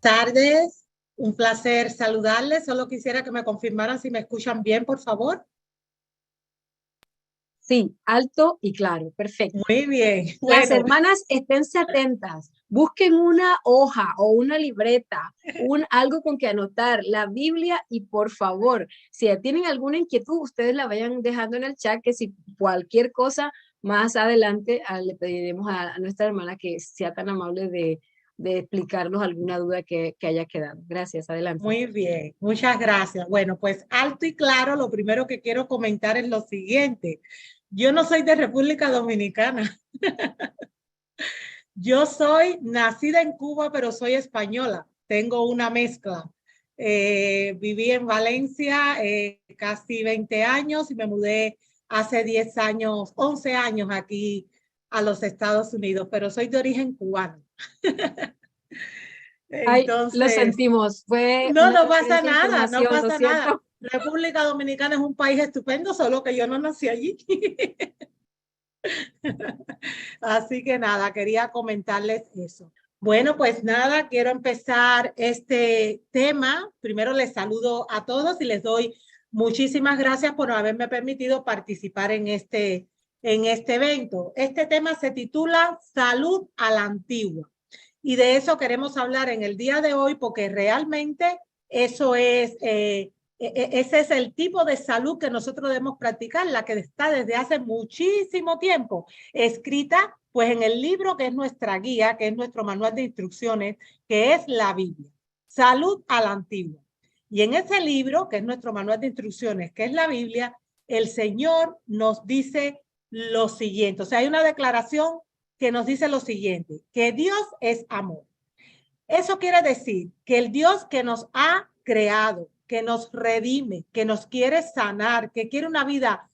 tardes, un placer saludarles. Solo quisiera que me confirmaran si me escuchan bien, por favor. Sí, alto y claro, perfecto. Muy bien. Las Bueno, hermanas esténse atentas, busquen una hoja o una libreta, algo con que anotar, la Biblia y por favor, si tienen alguna inquietud, ustedes la vayan dejando en el chat, que si cualquier cosa más adelante le pediremos a nuestra hermana que sea tan amable de explicarnos alguna duda que haya quedado. Gracias, adelante. muy bien, muchas gracias. Bueno, pues alto y claro, lo primero que quiero comentar es lo siguiente. Yo no soy de República Dominicana. Yo soy nacida en Cuba, pero soy española. Tengo una mezcla. Viví en Valencia casi 20 años y me mudé hace 10 años, 11 años aquí a los Estados Unidos, pero soy de origen cubano. Ay, lo Entonces, sentimos, fue no, una no pasa diferencia de nada, no información, ¿no es pasa nada. cierto? República Dominicana es un país estupendo, solo que yo no nací allí. Así que nada, quería comentarles eso. Bueno, pues nada, quiero empezar este tema. Primero les saludo a todos y les doy muchísimas gracias por haberme permitido participar en este evento. Este tema se titula Salud a la Antigua. Y de eso queremos hablar en el día de hoy porque realmente eso es, ese es el tipo de salud que nosotros debemos practicar, la que está desde hace muchísimo tiempo escrita pues en el libro que es nuestra guía, que es nuestro manual de instrucciones, que es la Biblia. Salud a la Antigua. Y en ese libro, que es nuestro manual de instrucciones, que es la Biblia, el Señor nos dice lo siguiente. O sea, hay una declaración que nos dice lo siguiente, que Dios es amor. Eso quiere decir que el Dios que nos ha creado, que nos redime, que nos quiere sanar, que quiere una vida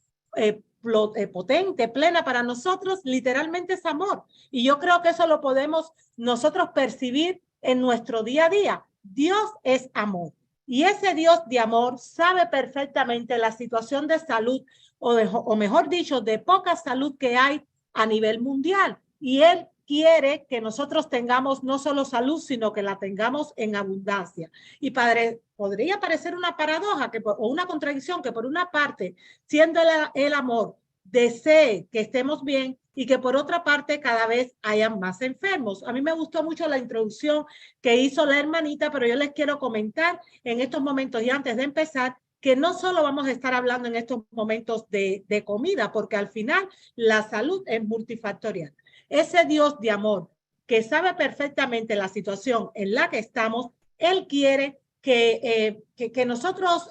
potente, plena para nosotros, literalmente es amor. Y yo creo que eso lo podemos nosotros percibir en nuestro día a día. Dios es amor. Y ese Dios de amor sabe perfectamente la situación de salud o mejor dicho, de poca salud que hay a nivel mundial. Y Él quiere que nosotros tengamos no solo salud, sino que la tengamos en abundancia. Y podría parecer una paradoja o una contradicción que por una parte, siendo el amor, desee que estemos bien y que por otra parte cada vez hayan más enfermos. A mí me gustó mucho la introducción que hizo la hermanita, pero yo les quiero comentar en estos momentos y antes de empezar que no solo vamos a estar hablando en estos momentos de comida, porque al final la salud es multifactorial. Ese Dios de amor que sabe perfectamente la situación en la que estamos, Él quiere que nosotros,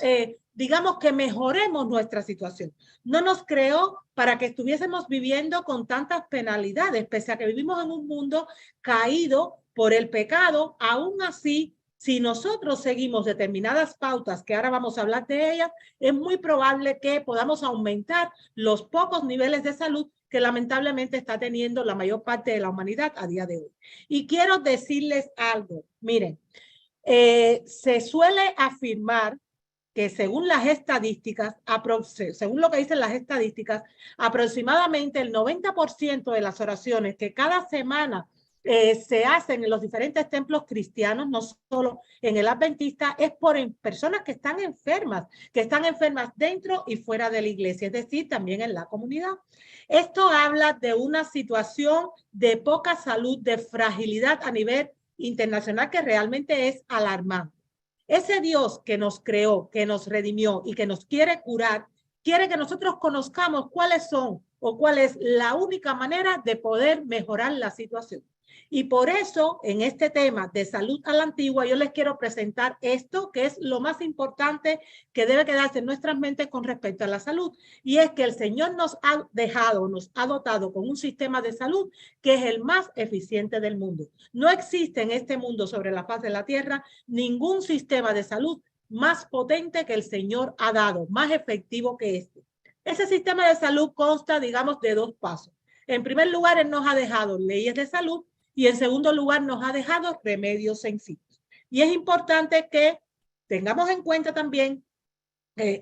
digamos, que mejoremos nuestra situación. No nos creó para que estuviésemos viviendo con tantas penalidades, pese a que vivimos en un mundo caído por el pecado, aún así, si nosotros seguimos determinadas pautas, que ahora vamos a hablar de ellas, es muy probable que podamos aumentar los pocos niveles de salud que lamentablemente está teniendo la mayor parte de la humanidad a día de hoy. Y quiero decirles algo, miren, se suele afirmar que según las estadísticas, según lo que dicen las estadísticas, aproximadamente el 90% de las oraciones que cada semana se hacen en los diferentes templos cristianos, no solo en el adventista, es por personas que están enfermas dentro y fuera de la iglesia, es decir, también en la comunidad. Esto habla de una situación de poca salud, de fragilidad a nivel internacional que realmente es alarmante. Ese Dios que nos creó, que nos redimió y que nos quiere curar, quiere que nosotros conozcamos cuáles son o cuál es la única manera de poder mejorar la situación. Y por eso, en este tema de salud a la antigua, yo les quiero presentar esto, que es lo más importante que debe quedarse en nuestras mentes con respecto a la salud. Y es que el Señor nos ha dotado con un sistema de salud que es el más eficiente del mundo. No existe en este mundo sobre la faz de la tierra ningún sistema de salud más potente que el Señor ha dado, más efectivo que este. Ese sistema de salud consta, digamos, de dos pasos. En primer lugar, Él nos ha dejado leyes de salud y en segundo lugar nos ha dejado remedios sencillos. Y es importante que tengamos en cuenta también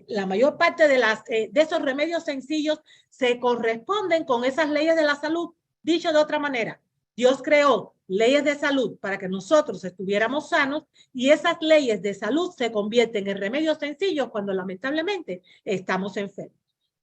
la mayor parte de esos remedios sencillos se corresponden con esas leyes de la salud. Dicho de otra manera, Dios creó leyes de salud para que nosotros estuviéramos sanos, y esas leyes de salud se convierten en remedios sencillos cuando lamentablemente estamos enfermos.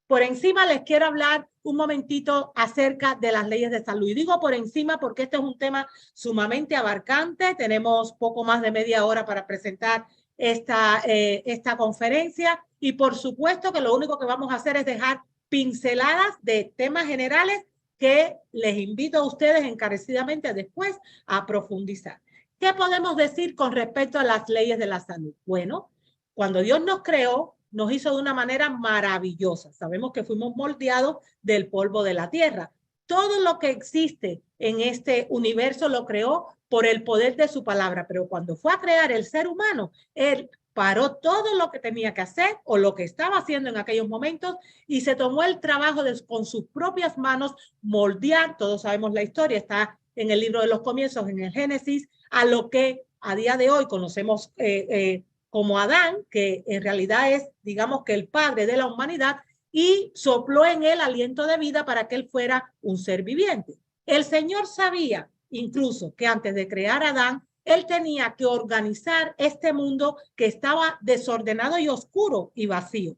Por encima les quiero hablar un momentito acerca de las leyes de salud. Y digo por encima porque este es un tema sumamente abarcante. Tenemos poco más de media hora para presentar esta conferencia, y por supuesto que lo único que vamos a hacer es dejar pinceladas de temas generales que les invito a ustedes encarecidamente después a profundizar. ¿Qué podemos decir con respecto a las leyes de la salud? Bueno, cuando Dios nos creó, nos hizo de una manera maravillosa. Sabemos que fuimos moldeados del polvo de la tierra. Todo lo que existe en este universo lo creó por el poder de su palabra, pero cuando fue a crear el ser humano, él paró todo lo que tenía que hacer o lo que estaba haciendo en aquellos momentos y se tomó el trabajo de con sus propias manos moldear, todos sabemos la historia, está en el libro de los comienzos, en el Génesis, a lo que a día de hoy conocemos como Adán, que en realidad es, digamos, que el padre de la humanidad, y sopló en él aliento de vida para que él fuera un ser viviente. El Señor sabía incluso que antes de crear a Adán, él tenía que organizar este mundo que estaba desordenado y oscuro y vacío.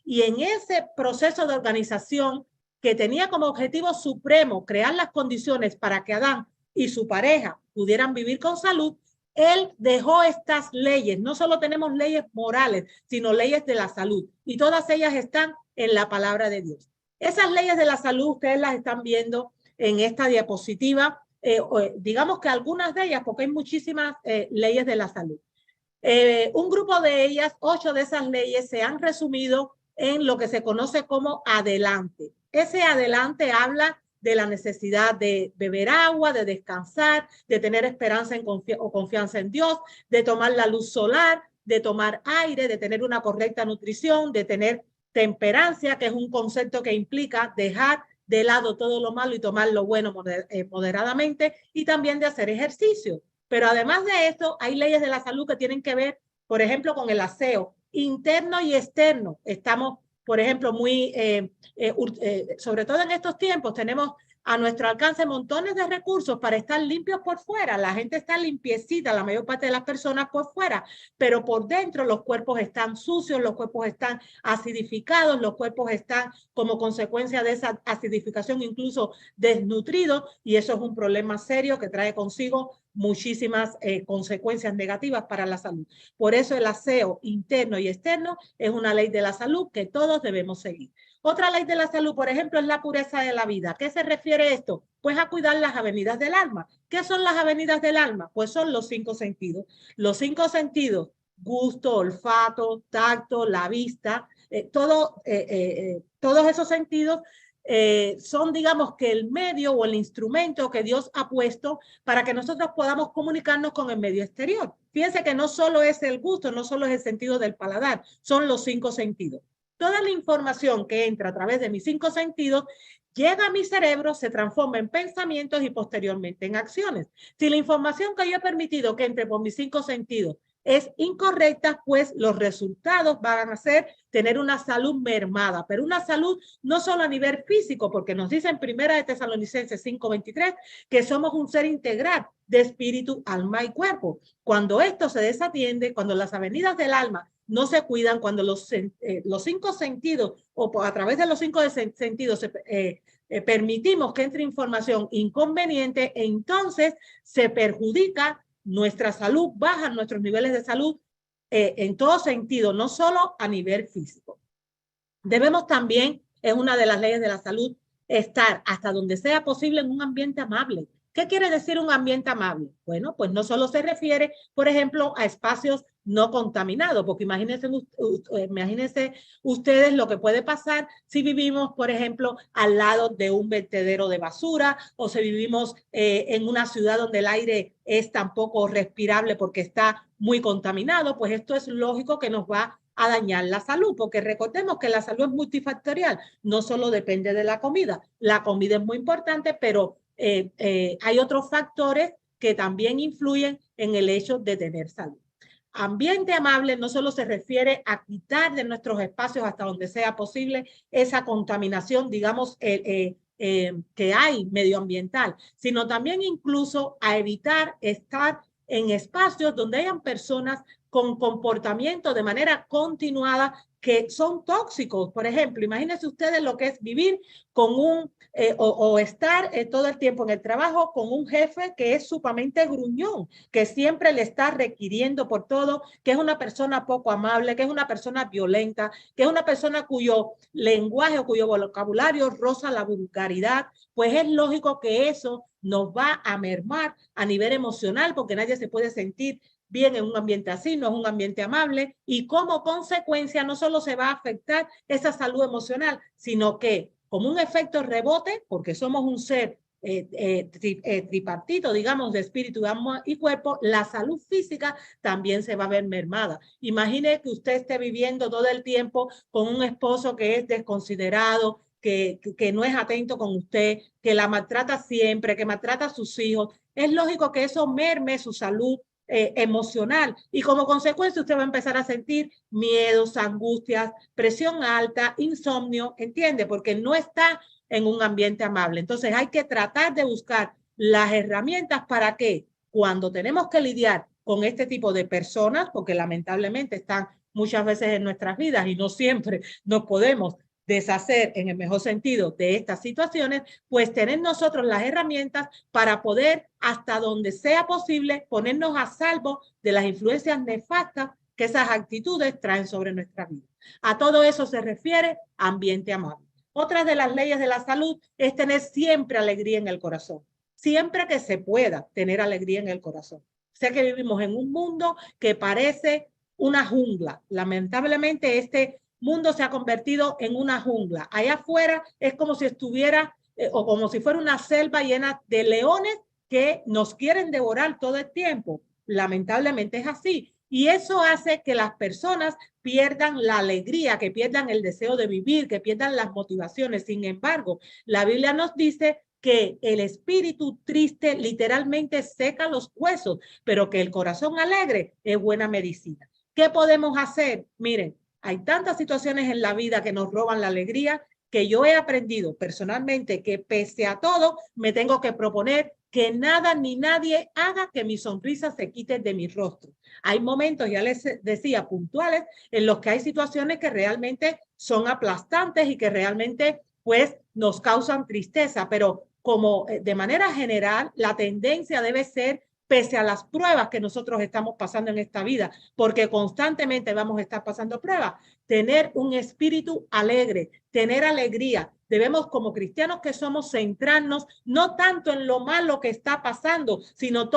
Y en ese proceso de organización, que tenía como objetivo supremo crear las condiciones para que Adán y su pareja pudieran vivir con salud, él dejó estas leyes. No solo tenemos leyes morales, sino leyes de la salud, y todas ellas están en la palabra de Dios. Esas leyes de la salud ustedes las están viendo en esta diapositiva. Digamos que algunas de ellas, porque hay muchísimas leyes de la salud. Un grupo de ellas, 8 de esas leyes, se han resumido en lo que se conoce como adelante. Ese adelante habla de la necesidad de beber agua, de descansar, de tener esperanza o confianza en Dios, de tomar la luz solar, de tomar aire, de tener una correcta nutrición, de tener temperancia, que es un concepto que implica dejar de lado todo lo malo y tomar lo bueno moderadamente, y también de hacer ejercicio. Pero además de esto, hay leyes de la salud que tienen que ver, por ejemplo, con el aseo interno y externo. Estamos, por ejemplo, sobre todo en estos tiempos, tenemos a nuestro alcance montones de recursos para estar limpios por fuera. La gente está limpiecita, la mayor parte de las personas por fuera, pero por dentro los cuerpos están sucios, los cuerpos están acidificados, los cuerpos están como consecuencia de esa acidificación incluso desnutridos, y eso es un problema serio que trae consigo muchísimas consecuencias negativas para la salud. Por eso el aseo interno y externo es una ley de la salud que todos debemos seguir. Otra ley de la salud, por ejemplo, es la pureza de la vida. ¿Qué se refiere esto? Pues a cuidar las avenidas del alma. ¿Qué son las avenidas del alma? Pues son los 5 sentidos. Los 5 sentidos: gusto, olfato, tacto, la vista, todos esos sentidos son, digamos, que el medio o el instrumento que Dios ha puesto para que nosotros podamos comunicarnos con el medio exterior. Fíjense que no solo es el gusto, no solo es el sentido del paladar, son los 5 sentidos. Toda la información que entra a través de mis 5 sentidos llega a mi cerebro, se transforma en pensamientos y posteriormente en acciones. Si la información que yo he permitido que entre por mis 5 sentidos es incorrecta, pues los resultados van a ser tener una salud mermada, pero una salud no solo a nivel físico, porque nos dice en Primera de Tesalonicenses 5:23 que somos un ser integral de espíritu, alma y cuerpo. Cuando esto se desatiende, cuando las avenidas del alma no se cuidan, cuando los 5 sentidos o a través de los 5 sentidos permitimos que entre información inconveniente, entonces se perjudica nuestra salud, bajan nuestros niveles de salud en todo sentido, no solo a nivel físico. Debemos también, es una de las leyes de la salud, estar hasta donde sea posible en un ambiente amable. ¿Qué quiere decir un ambiente amable? Bueno, pues no solo se refiere, por ejemplo, a espacios no contaminados, porque imagínense ustedes lo que puede pasar si vivimos, por ejemplo, al lado de un vertedero de basura, o si vivimos en una ciudad donde el aire es tan poco respirable porque está muy contaminado. Pues esto es lógico que nos va a dañar la salud, porque recordemos que la salud es multifactorial, no solo depende de la comida es muy importante, pero hay otros factores que también influyen en el hecho de tener salud. Ambiente amable no solo se refiere a quitar de nuestros espacios hasta donde sea posible esa contaminación, digamos, que hay medioambiental, sino también incluso a evitar estar en espacios donde hayan personas con comportamiento de manera continuada que son tóxicos. Por ejemplo, imagínense ustedes lo que es vivir con o estar todo el tiempo en el trabajo con un jefe que es sumamente gruñón, que siempre le está requiriendo por todo, que es una persona poco amable, que es una persona violenta, que es una persona cuyo lenguaje o cuyo vocabulario roza la vulgaridad. Pues es lógico que eso nos va a mermar a nivel emocional, porque nadie se puede sentir bien en un ambiente así, no es un ambiente amable, y como consecuencia no solo se va a afectar esa salud emocional, sino que como un efecto rebote, porque somos un ser tripartito, digamos, de espíritu, alma y cuerpo, la salud física también se va a ver mermada. Imagine que usted esté viviendo todo el tiempo con un esposo que es desconsiderado, que no es atento con usted, que la maltrata siempre, que maltrata a sus hijos. Es lógico que eso merme su salud emocional, y como consecuencia usted va a empezar a sentir miedos, angustias, presión alta, insomnio, ¿entiende? Porque no está en un ambiente amable. Entonces hay que tratar de buscar las herramientas para que cuando tenemos que lidiar con este tipo de personas, porque lamentablemente están muchas veces en nuestras vidas y no siempre nos podemos deshacer en el mejor sentido de estas situaciones, pues tener nosotros las herramientas para poder, hasta donde sea posible, ponernos a salvo de las influencias nefastas que esas actitudes traen sobre nuestra vida. A todo eso se refiere ambiente amable. Otra de las leyes de la salud es tener siempre alegría en el corazón. Siempre que se pueda tener alegría en el corazón. Sé que vivimos en un mundo que parece una jungla. Lamentablemente este mundo se ha convertido en una jungla. Allá afuera es como si estuviera o como si fuera una selva llena de leones que nos quieren devorar todo el tiempo. Lamentablemente es así. Y eso hace que las personas pierdan la alegría, que pierdan el deseo de vivir, que pierdan las motivaciones. Sin embargo, la Biblia nos dice que el espíritu triste literalmente seca los huesos, pero que el corazón alegre es buena medicina. ¿Qué podemos hacer? Miren, hay tantas situaciones en la vida que nos roban la alegría, que yo he aprendido personalmente que pese a todo me tengo que proponer que nada ni nadie haga que mi sonrisa se quite de mi rostro. Hay momentos, ya les decía, puntuales, en los que hay situaciones que realmente son aplastantes y que realmente pues nos causan tristeza, pero como de manera general la tendencia debe ser, pese a las pruebas que nosotros estamos pasando en esta vida, porque constantemente vamos a estar pasando pruebas, tener un espíritu alegre, tener alegría. Debemos, como cristianos que somos, centrarnos no tanto en lo malo que está pasando, sino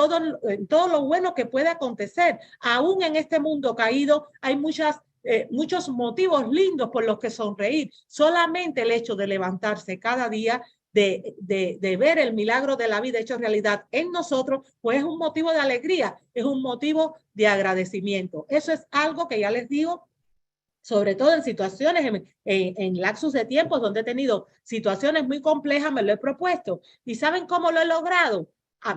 en todo lo bueno que puede acontecer. Aún en este mundo caído hay muchos motivos lindos por los que sonreír. Solamente el hecho de levantarse cada día, de ver el milagro de la vida hecho realidad en nosotros, pues es un motivo de alegría, es un motivo de agradecimiento. Eso es algo que ya les digo, sobre todo en situaciones, en lapsos de tiempo donde he tenido situaciones muy complejas, me lo he propuesto. ¿Y saben cómo lo he logrado?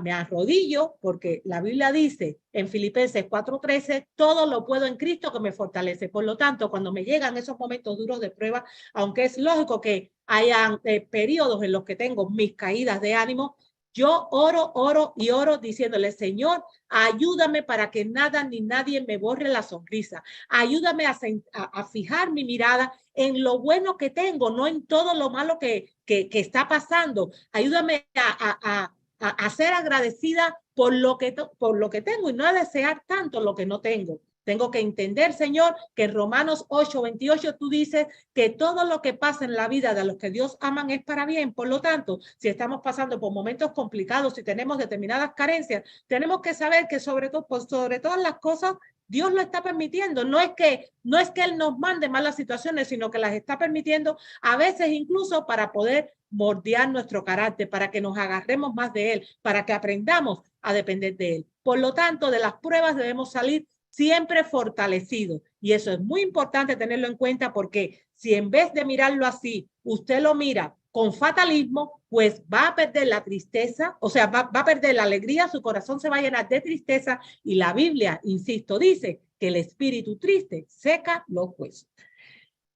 Me arrodillo, porque la Biblia dice en Filipenses 4:13, todo lo puedo en Cristo que me fortalece. Por lo tanto, cuando me llegan esos momentos duros de prueba, aunque es lógico que hayan periodos en los que tengo mis caídas de ánimo, yo oro diciéndole, Señor, ayúdame para que nada ni nadie me borre la sonrisa. Ayúdame a fijar mi mirada en lo bueno que tengo, no en todo lo malo que está pasando. Ayúdame a ser agradecida por lo que tengo y no a desear tanto lo que no tengo. Tengo que entender, Señor, que en Romanos 8:28 tú dices que todo lo que pasa en la vida de los que Dios aman es para bien. Por lo tanto, si estamos pasando por momentos complicados, si tenemos determinadas carencias, tenemos que saber que sobre todas las cosas, Dios lo está permitiendo. No es que Él nos mande malas situaciones, sino que las está permitiendo a veces incluso para poder moldear nuestro carácter, para que nos agarremos más de Él, para que aprendamos a depender de Él. Por lo tanto, de las pruebas debemos salir siempre fortalecido. Y eso es muy importante tenerlo en cuenta, porque si en vez de mirarlo así, usted lo mira con fatalismo, pues va a perder la tristeza, o sea, va a perder la alegría, su corazón se va a llenar de tristeza, y la Biblia, insisto, dice que el espíritu triste seca los huesos.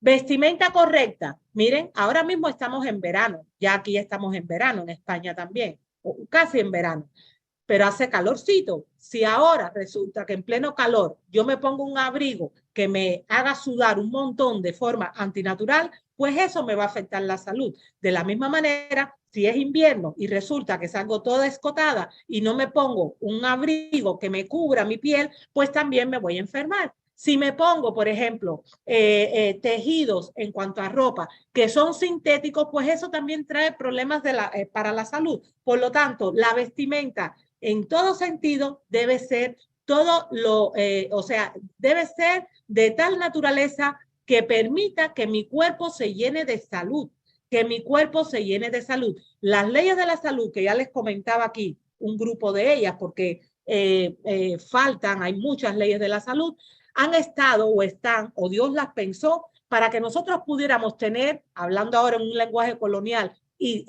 Vestimenta correcta. Miren, ahora mismo estamos en verano. Ya aquí estamos en verano, en España también, o casi en verano. Pero hace calorcito. Si ahora resulta que en pleno calor yo me pongo un abrigo que me haga sudar un montón de forma antinatural, pues eso me va a afectar la salud. De la misma manera, si es invierno y resulta que salgo toda escotada y no me pongo un abrigo que me cubra mi piel, pues también me voy a enfermar. Si me pongo, por ejemplo, tejidos en cuanto a ropa que son sintéticos, pues eso también trae problemas para la salud. Por lo tanto, la vestimenta en todo sentido debe ser o sea, debe ser de tal naturaleza que permita que mi cuerpo se llene de salud, que mi cuerpo se llene de salud. Las leyes de la salud, que ya les comentaba aquí, un grupo de ellas, porque faltan, hay muchas leyes de la salud, han estado o están, o Dios las pensó para que nosotros pudiéramos tener, hablando ahora en un lenguaje colonial y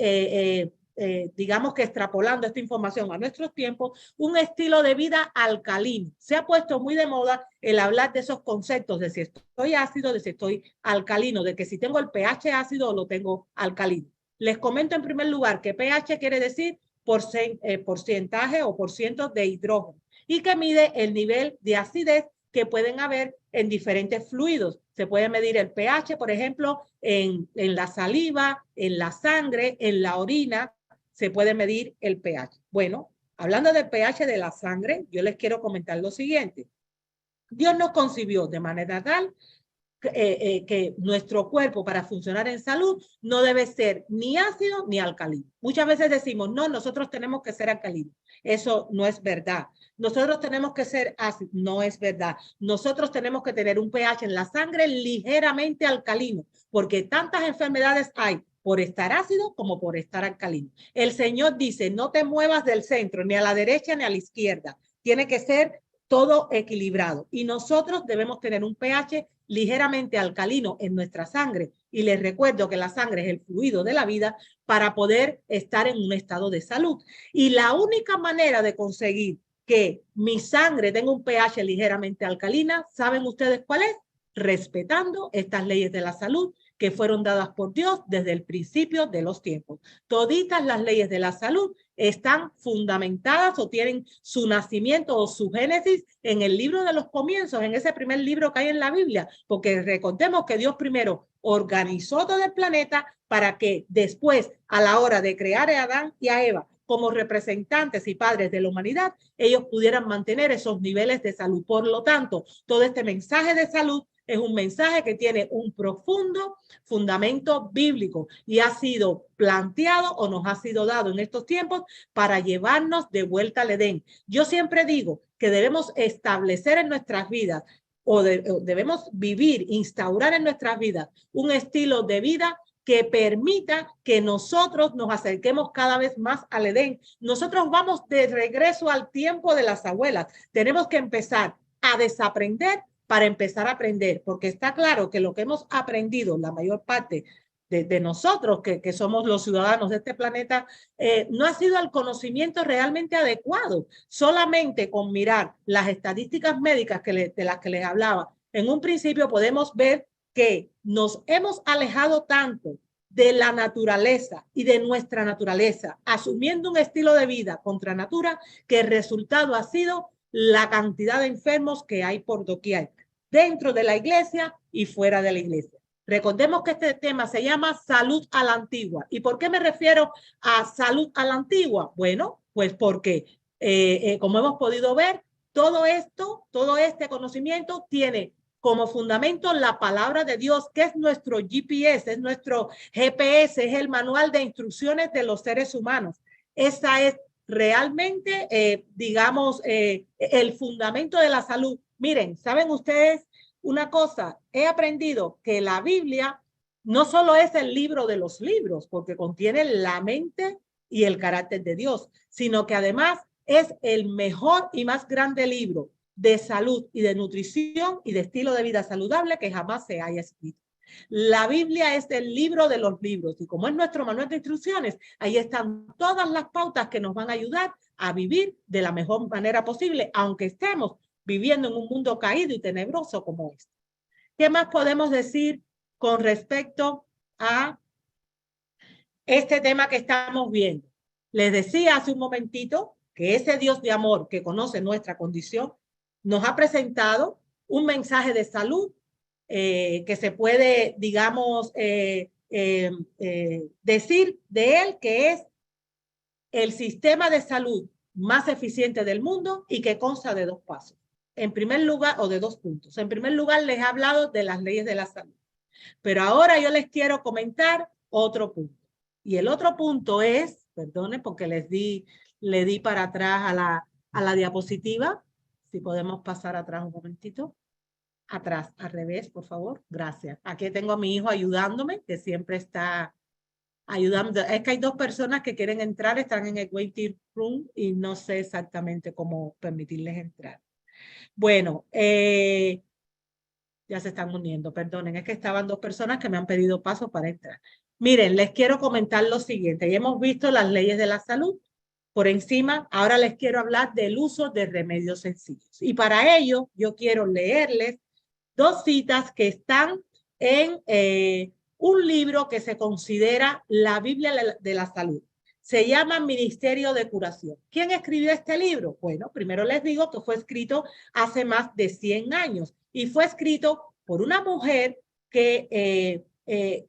digamos que extrapolando esta información a nuestros tiempos, un estilo de vida alcalino. Se ha puesto muy de moda el hablar de esos conceptos de si estoy ácido, de si estoy alcalino, de que si tengo el pH ácido o lo tengo alcalino. Les comento en primer lugar que pH quiere decir porcentaje o por ciento de hidrógeno y que mide el nivel de acidez que pueden haber en diferentes fluidos. Se puede medir el pH, por ejemplo, en la saliva, en la sangre, en la orina, se puede medir el pH. Bueno, hablando del pH de la sangre, yo les quiero comentar lo siguiente. Dios nos concibió de manera tal que nuestro cuerpo para funcionar en salud no debe ser ni ácido ni alcalino. Muchas veces decimos, no, nosotros tenemos que ser alcalinos. Eso no es verdad. Nosotros tenemos que ser ácidos. No es verdad. Nosotros tenemos que tener un pH en la sangre ligeramente alcalino, porque tantas enfermedades hay por estar ácido como por estar alcalino. El Señor dice, no te muevas del centro, ni a la derecha ni a la izquierda. Tiene que ser todo equilibrado. Y nosotros debemos tener un pH ligeramente alcalino en nuestra sangre. Y les recuerdo que la sangre es el fluido de la vida para poder estar en un estado de salud. Y la única manera de conseguir que mi sangre tenga un pH ligeramente alcalina, ¿saben ustedes cuál es? Respetando estas leyes de la salud que fueron dadas por Dios desde el principio de los tiempos. Toditas las leyes de la salud están fundamentadas o tienen su nacimiento o su génesis en el libro de los comienzos, en ese primer libro que hay en la Biblia, porque recordemos que Dios primero organizó todo el planeta para que después, a la hora de crear a Adán y a Eva como representantes y padres de la humanidad, ellos pudieran mantener esos niveles de salud. Por lo tanto, todo este mensaje de salud es un mensaje que tiene un profundo fundamento bíblico y ha sido planteado o nos ha sido dado en estos tiempos para llevarnos de vuelta al Edén. Yo siempre digo que debemos establecer en nuestras vidas o debemos vivir, instaurar en nuestras vidas un estilo de vida que permita que nosotros nos acerquemos cada vez más al Edén. Nosotros vamos de regreso al tiempo de las abuelas. Tenemos que empezar a desaprender para empezar a aprender, porque está claro que lo que hemos aprendido, la mayor parte de nosotros, que somos los ciudadanos de este planeta, no ha sido el conocimiento realmente adecuado. Solamente con mirar las estadísticas médicas de las que les hablaba, en un principio podemos ver que nos hemos alejado tanto de la naturaleza y de nuestra naturaleza, asumiendo un estilo de vida contra natura, que el resultado ha sido la cantidad de enfermos que hay por doquier, dentro de la iglesia y fuera de la iglesia. Recordemos que este tema se llama salud a la antigua. ¿Y por qué me refiero a salud a la antigua? Bueno, pues porque, como hemos podido ver, todo este conocimiento tiene como fundamento la palabra de Dios, que es nuestro GPS, es nuestro GPS, es el manual de instrucciones de los seres humanos. Esa es realmente, digamos, el fundamento de la salud. Miren, ¿saben ustedes una cosa? He aprendido que la Biblia no solo es el libro de los libros, porque contiene la mente y el carácter de Dios, sino que además es el mejor y más grande libro de salud y de nutrición y de estilo de vida saludable que jamás se haya escrito. La Biblia es el libro de los libros y como es nuestro manual de instrucciones, ahí están todas las pautas que nos van a ayudar a vivir de la mejor manera posible, aunque estemos viviendo en un mundo caído y tenebroso como este. ¿Qué más podemos decir con respecto a este tema que estamos viendo. Les decía hace un momentito que ese Dios de amor que conoce nuestra condición nos ha presentado un mensaje de salud que se puede, digamos, decir de él que es el sistema de salud más eficiente del mundo y que consta de 2 pasos. En primer lugar, o de 2 puntos. En primer lugar, les he hablado de las leyes de la salud. Pero ahora yo les quiero comentar otro punto. Y el otro punto es, perdone porque le di para atrás a la diapositiva. Si podemos pasar atrás un momentito. Atrás, al revés, por favor. Gracias. Aquí tengo a mi hijo ayudándome, que siempre está ayudando. Es que hay 2 personas que quieren entrar, están en el waiting room y no sé exactamente cómo permitirles entrar. Bueno, ya se están uniendo, perdonen, es que estaban 2 personas que me han pedido paso para entrar. Miren, les quiero comentar lo siguiente. Ya hemos visto las leyes de la salud por encima. Ahora les quiero hablar del uso de remedios sencillos. Y para ello, yo quiero leerles 2 citas que están en un libro que se considera la Biblia de la salud. Se llama Ministerio de Curación. ¿Quién escribió este libro? Bueno, primero les digo que fue escrito hace más de 100 años y fue escrito por una mujer que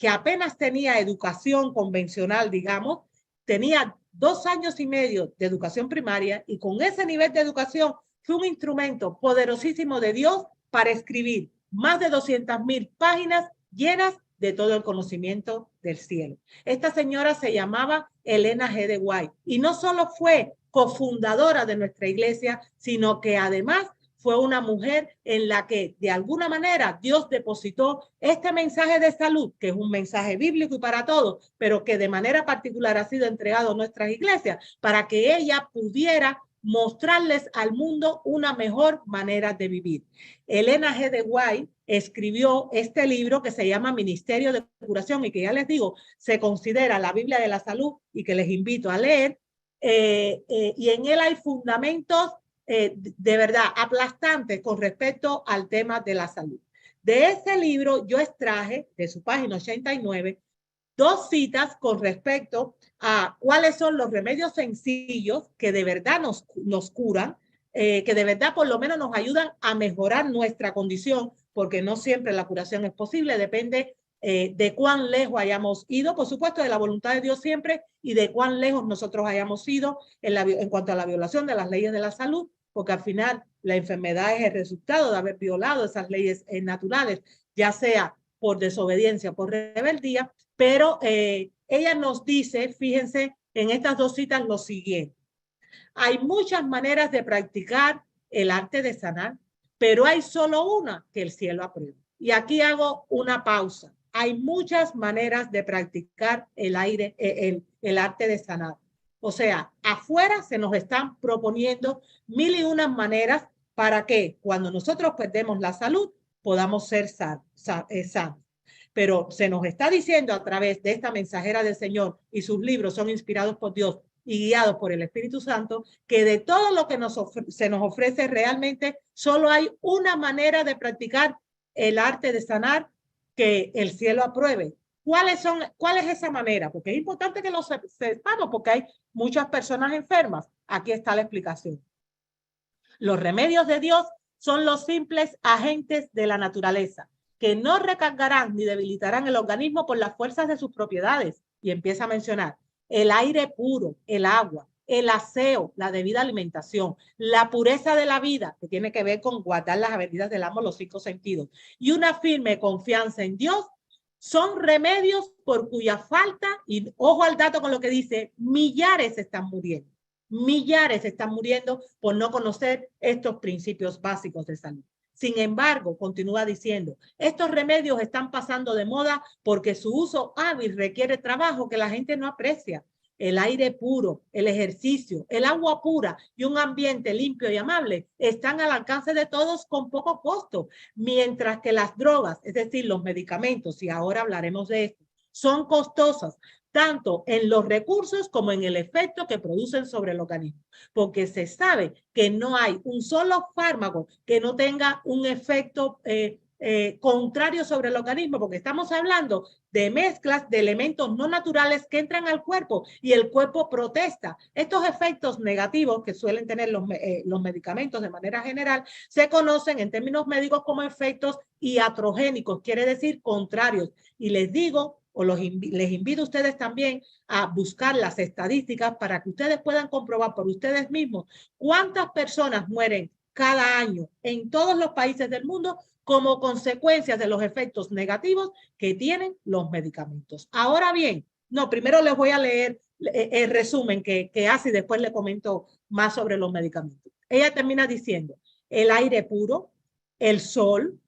apenas tenía educación convencional, digamos, tenía 2 años y medio de educación primaria y con ese nivel de educación fue un instrumento poderosísimo de Dios para escribir más de 200,000 páginas llenas de todo el conocimiento del cielo. Esta señora se llamaba Elena G. de White y no solo fue cofundadora de nuestra iglesia, sino que además fue una mujer en la que de alguna manera Dios depositó este mensaje de salud, que es un mensaje bíblico y para todos, pero que de manera particular ha sido entregado a nuestras iglesias para que ella pudiera mostrarles al mundo una mejor manera de vivir. Elena G. de White escribió este libro que se llama Ministerio de Curación y que ya les digo, se considera la Biblia de la salud y que les invito a leer. Y en él hay fundamentos de verdad aplastantes con respecto al tema de la salud. De ese libro yo extraje de su página 89 2 citas con respecto a cuáles son los remedios sencillos que de verdad nos curan, que de verdad por lo menos nos ayudan a mejorar nuestra condición, porque no siempre la curación es posible, depende de cuán lejos hayamos ido, por supuesto de la voluntad de Dios siempre, y de cuán lejos nosotros hayamos ido en cuanto a la violación de las leyes de la salud, porque al final la enfermedad es el resultado de haber violado esas leyes naturales, ya sea por desobediencia, por rebeldía, pero ella nos dice, fíjense en estas 2 citas lo siguiente. Hay muchas maneras de practicar el arte de sanar, pero hay solo una que el cielo aprueba. Y aquí hago una pausa. Hay muchas maneras de practicar el arte de sanar. O sea, afuera se nos están proponiendo 1001 maneras para que cuando nosotros perdemos la salud podamos ser sanos. Pero se nos está diciendo a través de esta mensajera del Señor y sus libros son inspirados por Dios y guiados por el Espíritu Santo, que de todo lo que se nos ofrece realmente solo hay una manera de practicar el arte de sanar que el cielo apruebe. ¿Cuál es esa manera? Porque es importante que lo sepamos porque hay muchas personas enfermas. Aquí está la explicación. Los remedios de Dios son los simples agentes de la naturaleza que no recargarán ni debilitarán el organismo por las fuerzas de sus propiedades. Y empieza a mencionar el aire puro, el agua, el aseo, la debida alimentación, la pureza de la vida, que tiene que ver con guardar las avenidas del amo, los 5 sentidos, y una firme confianza en Dios, son remedios por cuya falta, y ojo al dato con lo que dice, millares están muriendo. Millares están muriendo por no conocer estos principios básicos de salud. Sin embargo, continúa diciendo, estos remedios están pasando de moda porque su uso hábil requiere trabajo que la gente no aprecia. El aire puro, el ejercicio, el agua pura y un ambiente limpio y amable están al alcance de todos con poco costo, mientras que las drogas, es decir, los medicamentos, y ahora hablaremos de esto, son costosas, tanto en los recursos como en el efecto que producen sobre el organismo, porque se sabe que no hay un solo fármaco que no tenga un efecto contrarios sobre el organismo, porque estamos hablando de mezclas de elementos no naturales que entran al cuerpo y el cuerpo protesta. Estos efectos negativos que suelen tener los medicamentos de manera general se conocen en términos médicos como efectos iatrogénicos, quiere decir contrarios. Y les digo, o les invito a ustedes también a buscar las estadísticas para que ustedes puedan comprobar por ustedes mismos cuántas personas mueren cada año en todos los países del mundo como consecuencia de los efectos negativos que tienen los medicamentos. Ahora bien, no, primero les voy a leer el resumen que hace y después le comento más sobre los medicamentos. Ella termina diciendo, el aire puro, el sol,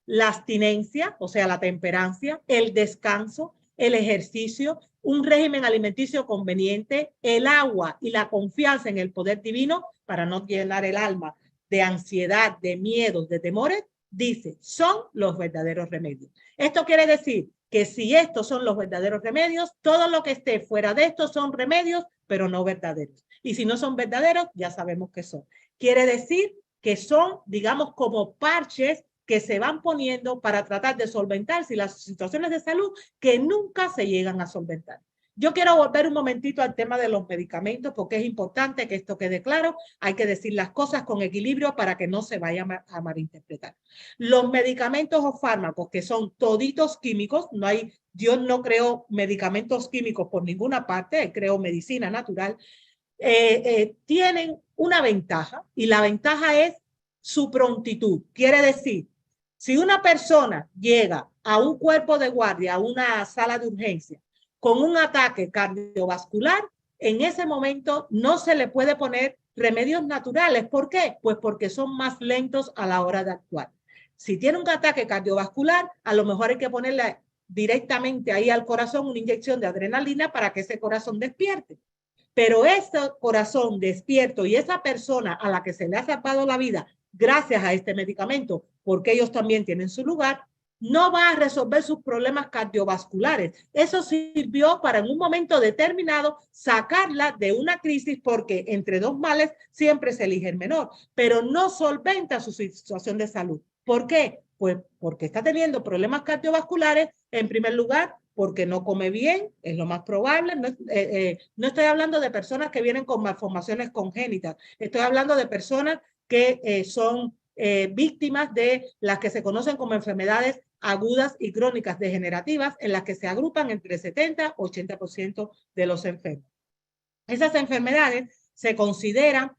la abstinencia, o sea, la temperancia, el descanso, el ejercicio, un régimen alimenticio conveniente, el agua y la confianza en el poder divino para no llenar el alma de ansiedad, de miedos, de temores, dice, son los verdaderos remedios. Esto quiere decir que si estos son los verdaderos remedios, todo lo que esté fuera de estos son remedios, pero no verdaderos. Y si no son verdaderos, ya sabemos qué son. Quiere decir que son, digamos, como parches que se van poniendo para tratar de solventar las situaciones de salud que nunca se llegan a solventar. Yo quiero volver un momentito al tema de los medicamentos porque es importante que esto quede claro. Hay que decir las cosas con equilibrio para que no se vaya a malinterpretar. Los medicamentos o fármacos que son toditos químicos, Dios no creó medicamentos químicos por ninguna parte, creó medicina natural, tienen una ventaja y la ventaja es su prontitud. Quiere decir, si una persona llega a un cuerpo de guardia, a una sala de urgencia, con un ataque cardiovascular, en ese momento no se le puede poner remedios naturales. ¿Por qué? Pues porque son más lentos a la hora de actuar. Si tiene un ataque cardiovascular, a lo mejor hay que ponerle directamente ahí al corazón una inyección de adrenalina para que ese corazón despierte. Pero ese corazón despierto y esa persona a la que se le ha salvado la vida gracias a este medicamento, porque ellos también tienen su lugar, no va a resolver sus problemas cardiovasculares. Eso sirvió para en un momento determinado sacarla de una crisis porque entre dos males siempre se elige el menor, pero no solventa su situación de salud. ¿Por qué? Pues porque está teniendo problemas cardiovasculares, en primer lugar, porque no come bien, es lo más probable. No estoy hablando de personas que vienen con malformaciones congénitas, estoy hablando de personas que son víctimas de las que se conocen como enfermedades agudas y crónicas degenerativas, en las que se agrupan entre 70 y 80% de los enfermos. Esas enfermedades se consideran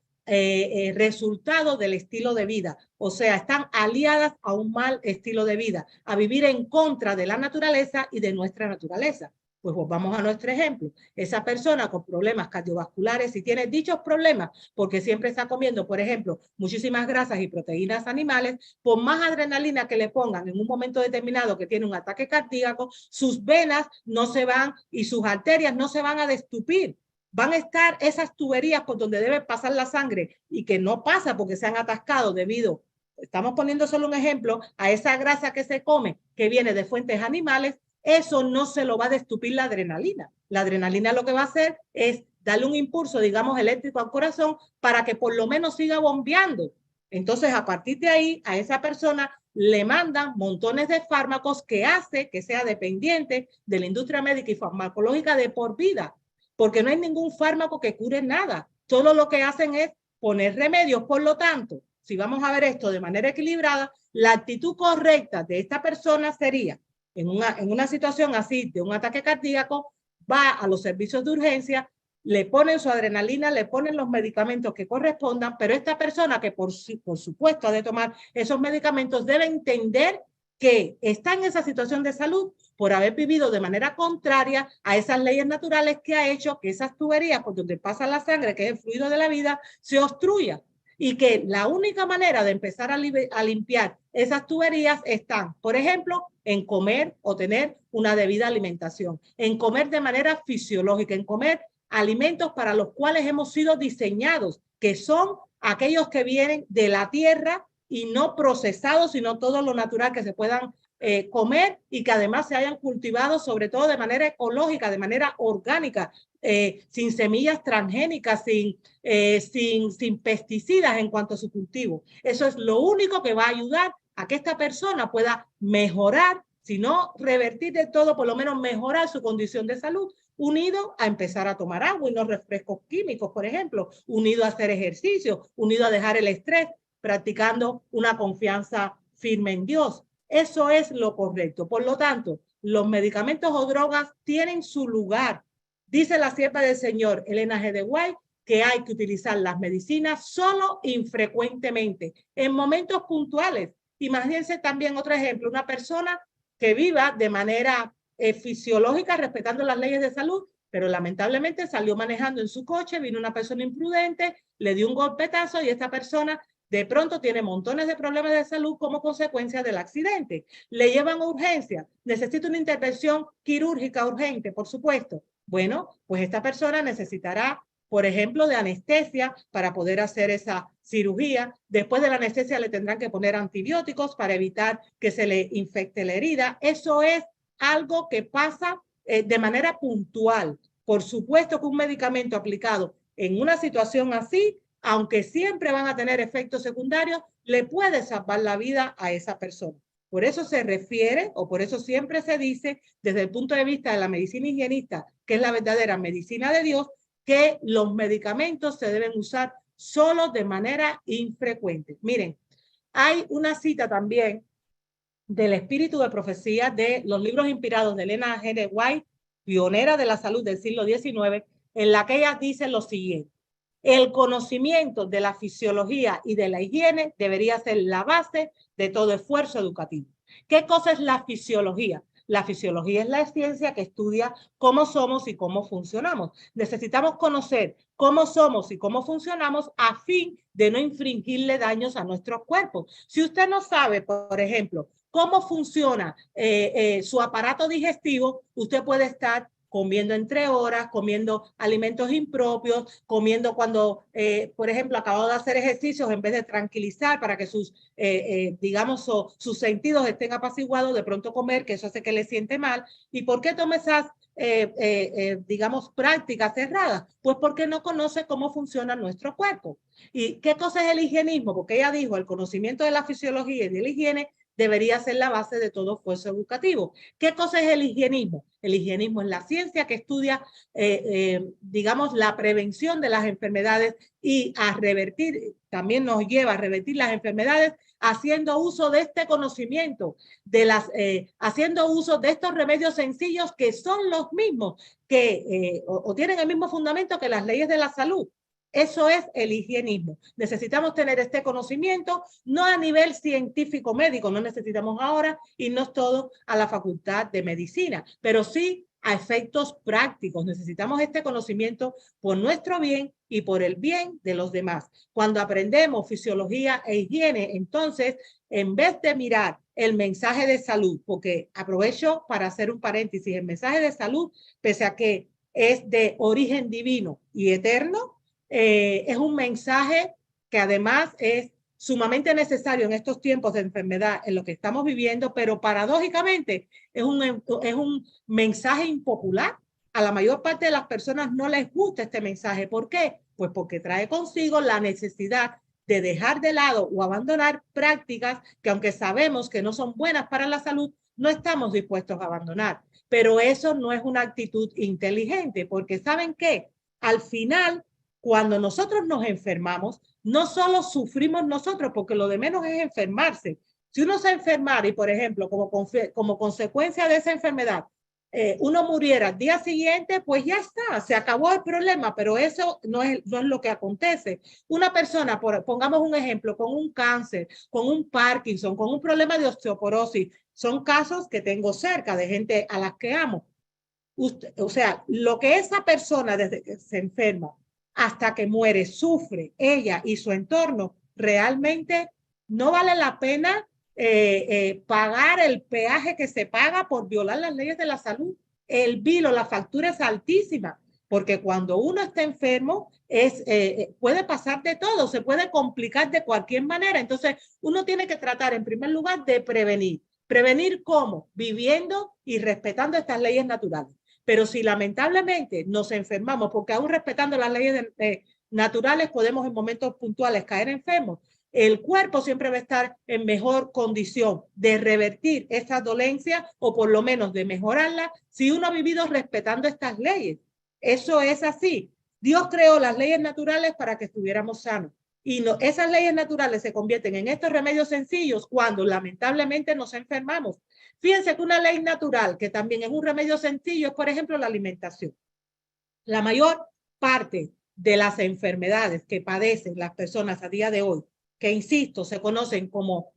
resultado del estilo de vida, o sea, están aliadas a un mal estilo de vida, a vivir en contra de la naturaleza y de nuestra naturaleza. Pues vamos a nuestro ejemplo. Esa persona con problemas cardiovasculares, si tiene dichos problemas, porque siempre está comiendo, por ejemplo, muchísimas grasas y proteínas animales, por más adrenalina que le pongan en un momento determinado que tiene un ataque cardíaco, sus venas no se van y sus arterias no se van a destupir. Van a estar esas tuberías por donde debe pasar la sangre y que no pasa porque se han atascado debido, estamos poniendo solo un ejemplo, a esa grasa que se come que viene de fuentes animales. Eso no se lo va a destupir la adrenalina. La adrenalina lo que va a hacer es darle un impulso, digamos, eléctrico al corazón para que por lo menos siga bombeando. Entonces, a partir de ahí, a esa persona le mandan montones de fármacos que hace que sea dependiente de la industria médica y farmacológica de por vida, porque no hay ningún fármaco que cure nada. Todo lo que hacen es poner remedios. Por lo tanto, si vamos a ver esto de manera equilibrada, la actitud correcta de esta persona sería, en una situación así de un ataque cardíaco, va a los servicios de urgencia, le ponen su adrenalina, le ponen los medicamentos que correspondan, pero esta persona que por supuesto ha de tomar esos medicamentos debe entender que está en esa situación de salud por haber vivido de manera contraria a esas leyes naturales que ha hecho que esas tuberías por donde pasa la sangre, que es el fluido de la vida, se obstruya. Y que la única manera de empezar a limpiar esas tuberías están, por ejemplo, en comer o tener una debida alimentación, en comer de manera fisiológica, en comer alimentos para los cuales hemos sido diseñados, que son aquellos que vienen de la tierra y no procesados, sino todo lo natural que se puedan comer y que además se hayan cultivado sobre todo de manera ecológica, de manera orgánica, sin semillas transgénicas, sin pesticidas en cuanto a su cultivo. Eso es lo único que va a ayudar a que esta persona pueda mejorar, si no revertir de todo, por lo menos mejorar su condición de salud, unido a empezar a tomar agua y no refrescos químicos, por ejemplo, unido a hacer ejercicio, unido a dejar el estrés, practicando una confianza firme en Dios. Eso es lo correcto. Por lo tanto, los medicamentos o drogas tienen su lugar. Dice la sierva del Señor, Elena G. de White, que hay que utilizar las medicinas solo infrecuentemente, en momentos puntuales. Imagínense también otro ejemplo, una persona que viva de manera fisiológica, respetando las leyes de salud, pero lamentablemente salió manejando en su coche, vino una persona imprudente, le dio un golpetazo y esta persona de pronto tiene montones de problemas de salud como consecuencia del accidente. Le llevan a urgencia, necesita una intervención quirúrgica urgente, por supuesto. Bueno, pues esta persona necesitará, por ejemplo, de anestesia para poder hacer esa cirugía. Después de la anestesia le tendrán que poner antibióticos para evitar que se le infecte la herida. Eso es algo que pasa de manera puntual. Por supuesto que un medicamento aplicado en una situación así, aunque siempre van a tener efectos secundarios, le puede salvar la vida a esa persona. Por eso se refiere, o por eso siempre se dice, desde el punto de vista de la medicina higienista, que es la verdadera medicina de Dios, que los medicamentos se deben usar solo de manera infrecuente. Miren, hay una cita también del espíritu de profecía de los libros inspirados de Elena G. de White, pionera de la salud del siglo XIX, en la que ella dice lo siguiente: el conocimiento de la fisiología y de la higiene debería ser la base de todo esfuerzo educativo. ¿Qué cosa es la fisiología? La fisiología es la ciencia que estudia cómo somos y cómo funcionamos. Necesitamos conocer cómo somos y cómo funcionamos a fin de no infringirle daños a nuestros cuerpos. Si usted no sabe, por ejemplo, cómo funciona su aparato digestivo, usted puede estar comiendo entre horas, comiendo alimentos impropios, comiendo cuando, por ejemplo, acabado de hacer ejercicios, en vez de tranquilizar para que sus, digamos, sus sentidos estén apaciguados, de pronto comer, que eso hace que le siente mal. ¿Y por qué toma esas, digamos, prácticas cerradas? Pues porque no conoce cómo funciona nuestro cuerpo. ¿Y qué cosa es el higienismo? Porque ella dijo, el conocimiento de la fisiología y de la higiene debería ser la base de todo esfuerzo educativo. ¿Qué cosa es el higienismo? El higienismo es la ciencia que estudia, digamos, la prevención de las enfermedades y a revertir, también nos lleva a revertir las enfermedades haciendo uso de este conocimiento, haciendo uso de estos remedios sencillos que son los mismos, que o tienen el mismo fundamento que las leyes de la salud. Eso es el higienismo. Necesitamos tener este conocimiento, no a nivel científico médico, no necesitamos ahora irnos todos a la facultad de medicina, pero sí a efectos prácticos. Necesitamos este conocimiento por nuestro bien y por el bien de los demás. Cuando aprendemos fisiología e higiene, entonces, en vez de mirar el mensaje de salud, porque aprovecho para hacer un paréntesis, el mensaje de salud, pese a que es de origen divino y eterno, es un mensaje que además es sumamente necesario en estos tiempos de enfermedad en lo que estamos viviendo, pero paradójicamente es un mensaje impopular. A la mayor parte de las personas no les gusta este mensaje. ¿Por qué? Pues porque trae consigo la necesidad de dejar de lado o abandonar prácticas que, aunque sabemos que no son buenas para la salud, no estamos dispuestos a abandonar. Pero eso no es una actitud inteligente, porque ¿saben qué? Al final, cuando nosotros nos enfermamos, no solo sufrimos nosotros, porque lo de menos es enfermarse. Si uno se enfermara y, por ejemplo, como consecuencia de esa enfermedad, uno muriera al día siguiente, pues ya está, se acabó el problema, pero eso no es lo que acontece. Una persona, pongamos un ejemplo, con un cáncer, con un Parkinson, con un problema de osteoporosis, son casos que tengo cerca de gente a las que amo. O sea, lo que esa persona desde que se enferma hasta que muere, sufre ella y su entorno, realmente no vale la pena pagar el peaje que se paga por violar las leyes de la salud. El bill o la factura es altísima, porque cuando uno está enfermo puede pasar de todo, se puede complicar de cualquier manera. Entonces, uno tiene que tratar en primer lugar de prevenir. ¿Prevenir cómo? Viviendo y respetando estas leyes naturales. Pero si lamentablemente nos enfermamos, porque aún respetando las leyes naturales podemos en momentos puntuales caer enfermos, el cuerpo siempre va a estar en mejor condición de revertir esa dolencia o por lo menos de mejorarla si uno ha vivido respetando estas leyes. Eso es así. Dios creó las leyes naturales para que estuviéramos sanos. Y no, esas leyes naturales se convierten en estos remedios sencillos cuando lamentablemente nos enfermamos. Fíjense que una ley natural que también es un remedio sencillo es, por ejemplo, la alimentación. La mayor parte de las enfermedades que padecen las personas a día de hoy, que insisto, se conocen como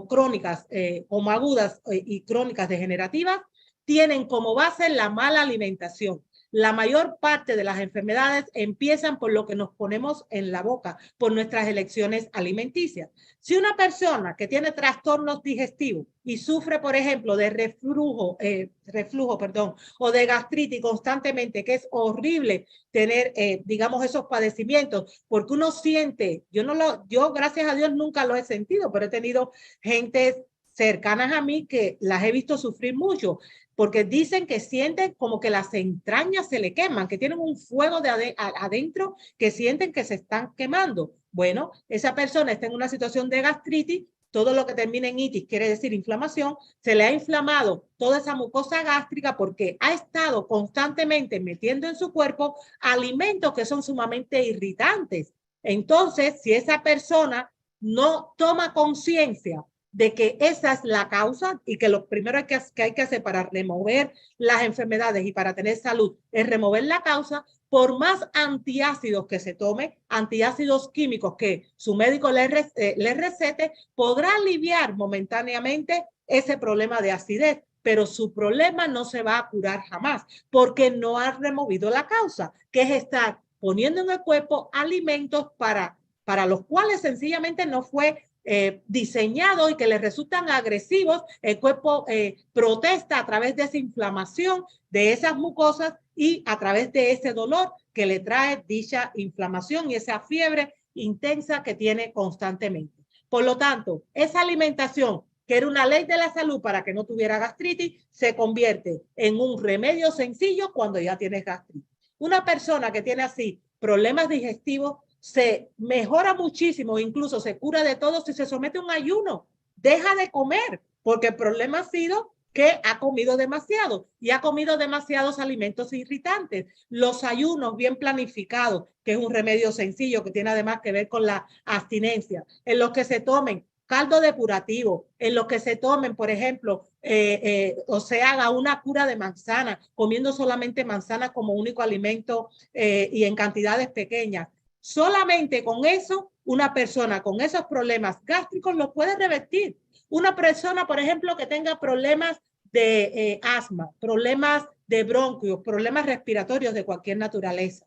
crónicas, como agudas y crónicas degenerativas, tienen como base la mala alimentación. La mayor parte de las enfermedades empiezan por lo que nos ponemos en la boca, por nuestras elecciones alimenticias. Si una persona que tiene trastornos digestivos y sufre, por ejemplo, de reflujo, o de gastritis constantemente, que es horrible tener, digamos, esos padecimientos, porque uno siente, yo gracias a Dios nunca lo he sentido, pero he tenido gente cercanas a mí que las he visto sufrir mucho, porque dicen que sienten como que las entrañas se le queman, que tienen un fuego adentro, que sienten que se están quemando. Bueno, esa persona está en una situación de gastritis, todo lo que termina en itis quiere decir inflamación, se le ha inflamado toda esa mucosa gástrica porque ha estado constantemente metiendo en su cuerpo alimentos que son sumamente irritantes. Entonces, si esa persona no toma conciencia de que esa es la causa y que lo primero que hay que hacer para remover las enfermedades y para tener salud es remover la causa, por más antiácidos que se tome, antiácidos químicos que su médico le recete, podrá aliviar momentáneamente ese problema de acidez, pero su problema no se va a curar jamás porque no ha removido la causa, que es estar poniendo en el cuerpo alimentos para los cuales sencillamente no fue diseñado y que les resultan agresivos. El cuerpo protesta a través de esa inflamación de esas mucosas y a través de ese dolor que le trae dicha inflamación y esa fiebre intensa que tiene constantemente. Por lo tanto, esa alimentación, que era una ley de la salud para que no tuviera gastritis, se convierte en un remedio sencillo cuando ya tienes gastritis. Una persona que tiene así problemas digestivos se mejora muchísimo, incluso se cura de todo si se somete a un ayuno, deja de comer, porque el problema ha sido que ha comido demasiado y ha comido demasiados alimentos irritantes. Los ayunos bien planificados, que es un remedio sencillo que tiene además que ver con la abstinencia, en los que se tomen caldo depurativo, en los que se tomen, por ejemplo, o se haga una cura de manzana, comiendo solamente manzana como único alimento y en cantidades pequeñas. Solamente con eso, una persona con esos problemas gástricos lo puede revertir. Una persona, por ejemplo, que tenga problemas de asma, problemas de bronquios, problemas respiratorios de cualquier naturaleza.